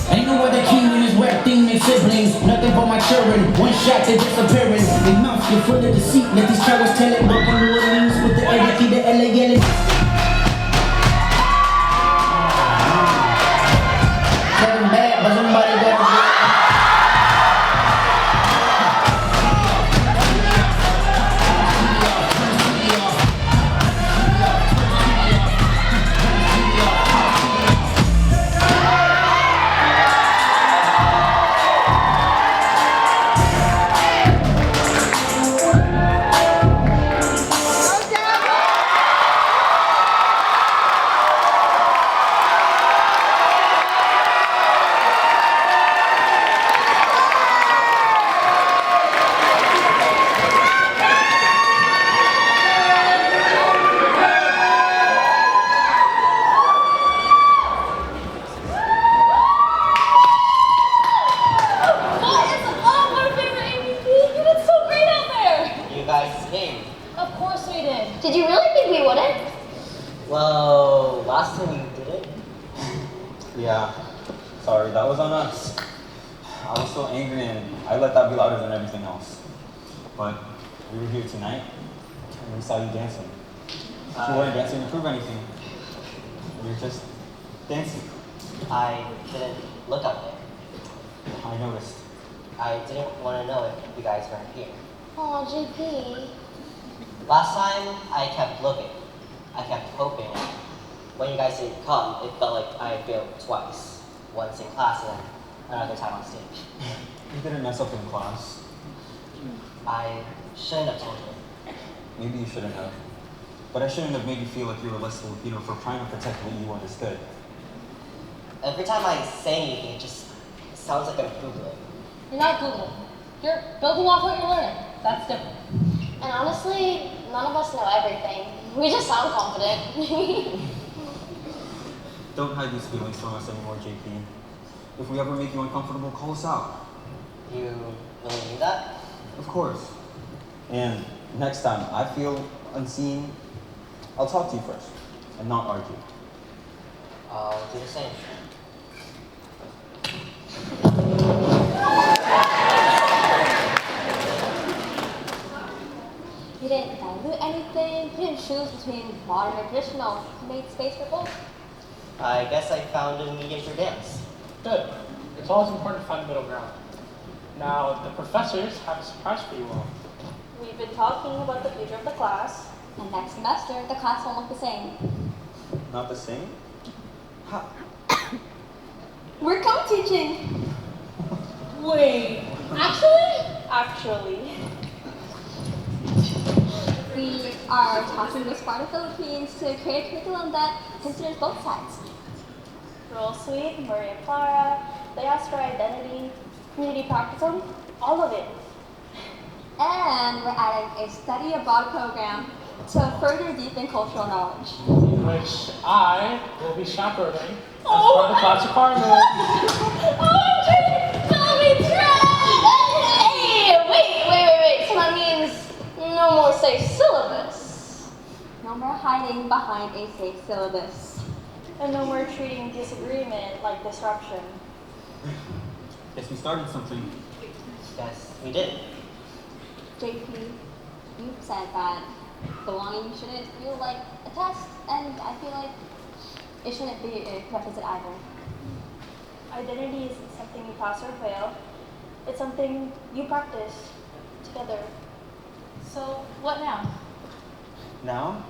Ain't no other king in this rap thing than siblings. Nothing but my children. One shot, they're disappearing. They mouth, you're full of deceit. Let these cowards tell it. Broken New Orleans with the ADP, the LA yelling. Seven bad, but somebody got to do it. Did you really think we wouldn't? Well, last time you did it. Yeah, sorry, that was on us. I was so angry and I let that be louder than everything else. But we were here tonight and we saw you dancing. You weren't dancing to prove anything. You were just dancing. I didn't look out there. I noticed. I didn't want to know if you guys weren't here. Aw, JP. Last time, I kept looking. I kept hoping. When you guys didn't come, it felt like I failed twice. Once in class and then another time on stage. You didn't mess up in class. I shouldn't have told you. Maybe you shouldn't have. But I shouldn't have made you feel like you were less Filipino for trying to protect what you understood. Every time I say anything, it just sounds like I'm Googling. You're not Googling. You're building off what you're learning. That's different. And honestly, none of us know everything. We just sound confident. Don't hide these feelings from us anymore, JP. If we ever make you uncomfortable, call us out. You really mean that? Of course. And next time I feel unseen, I'll talk to you first and not argue. I'll do the same. You didn't dilute anything, you didn't choose between modern or traditional. You made space for both. I guess I found a medium for dance. Good. It's always important to find a middle ground. Now, the professors have a surprise for you all. We've been talking about the future of the class, and next semester, the class won't look the same. Not the same? How? We're co-teaching. Wait, Actually. We are talking with Sparta Philippines to create a curriculum that considers both sides. Roll Suite, Maria Clara, they ask for identity, community practicum, all of it. And we're adding a study abroad program to further deepen cultural knowledge. Which I will be chaperoning as part of the class requirement. Call me Hey, wait. So that means no more safe syllabus. No more hiding behind a safe syllabus. And no more treating disagreement like disruption. Guess we started something. Yes, we did. JP, you said that belonging shouldn't feel like a test, and I feel like it shouldn't be a prerequisite either. Identity isn't something you pass or fail. It's something you practice together. So, what now? Now,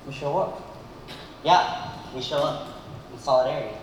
we show up. Yeah, we show up in solidarity.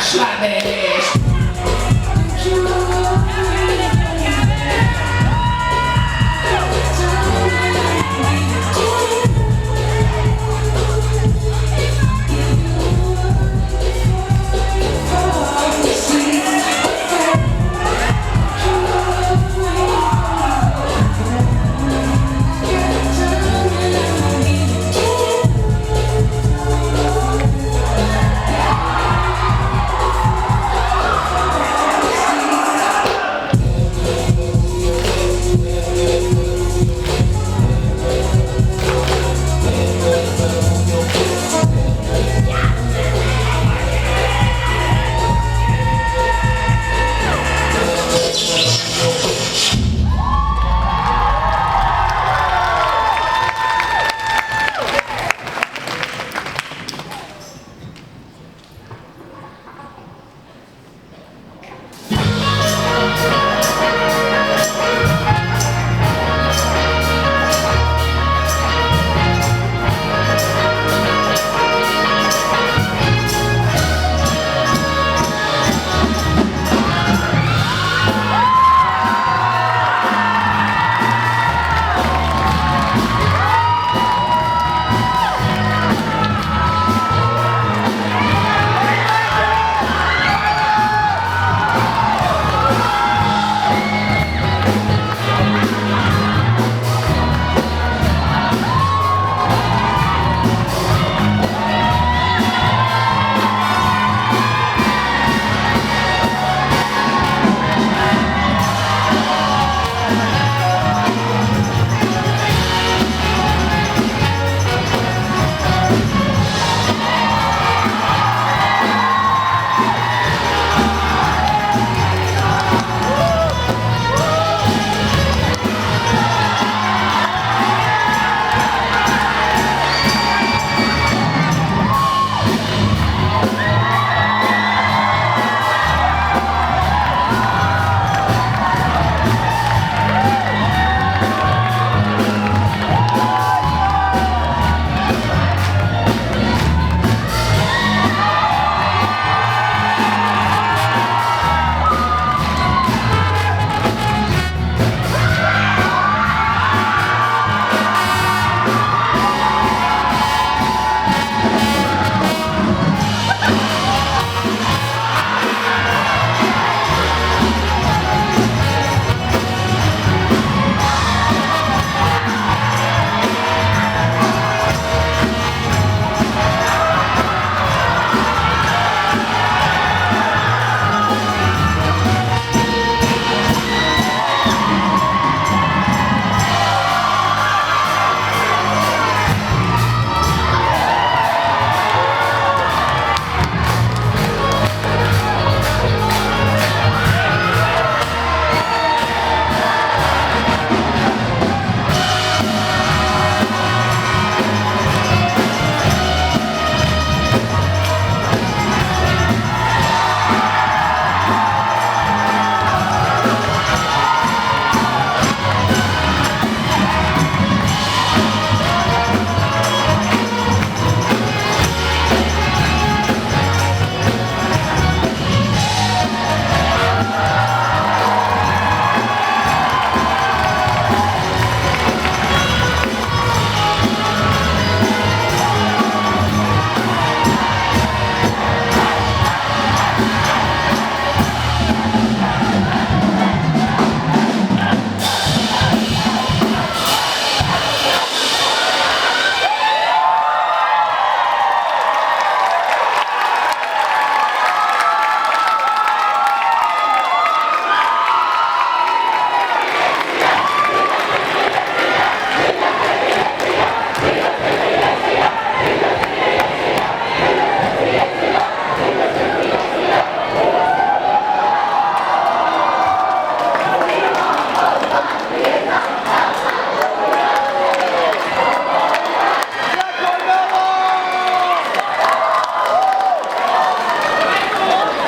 Slide that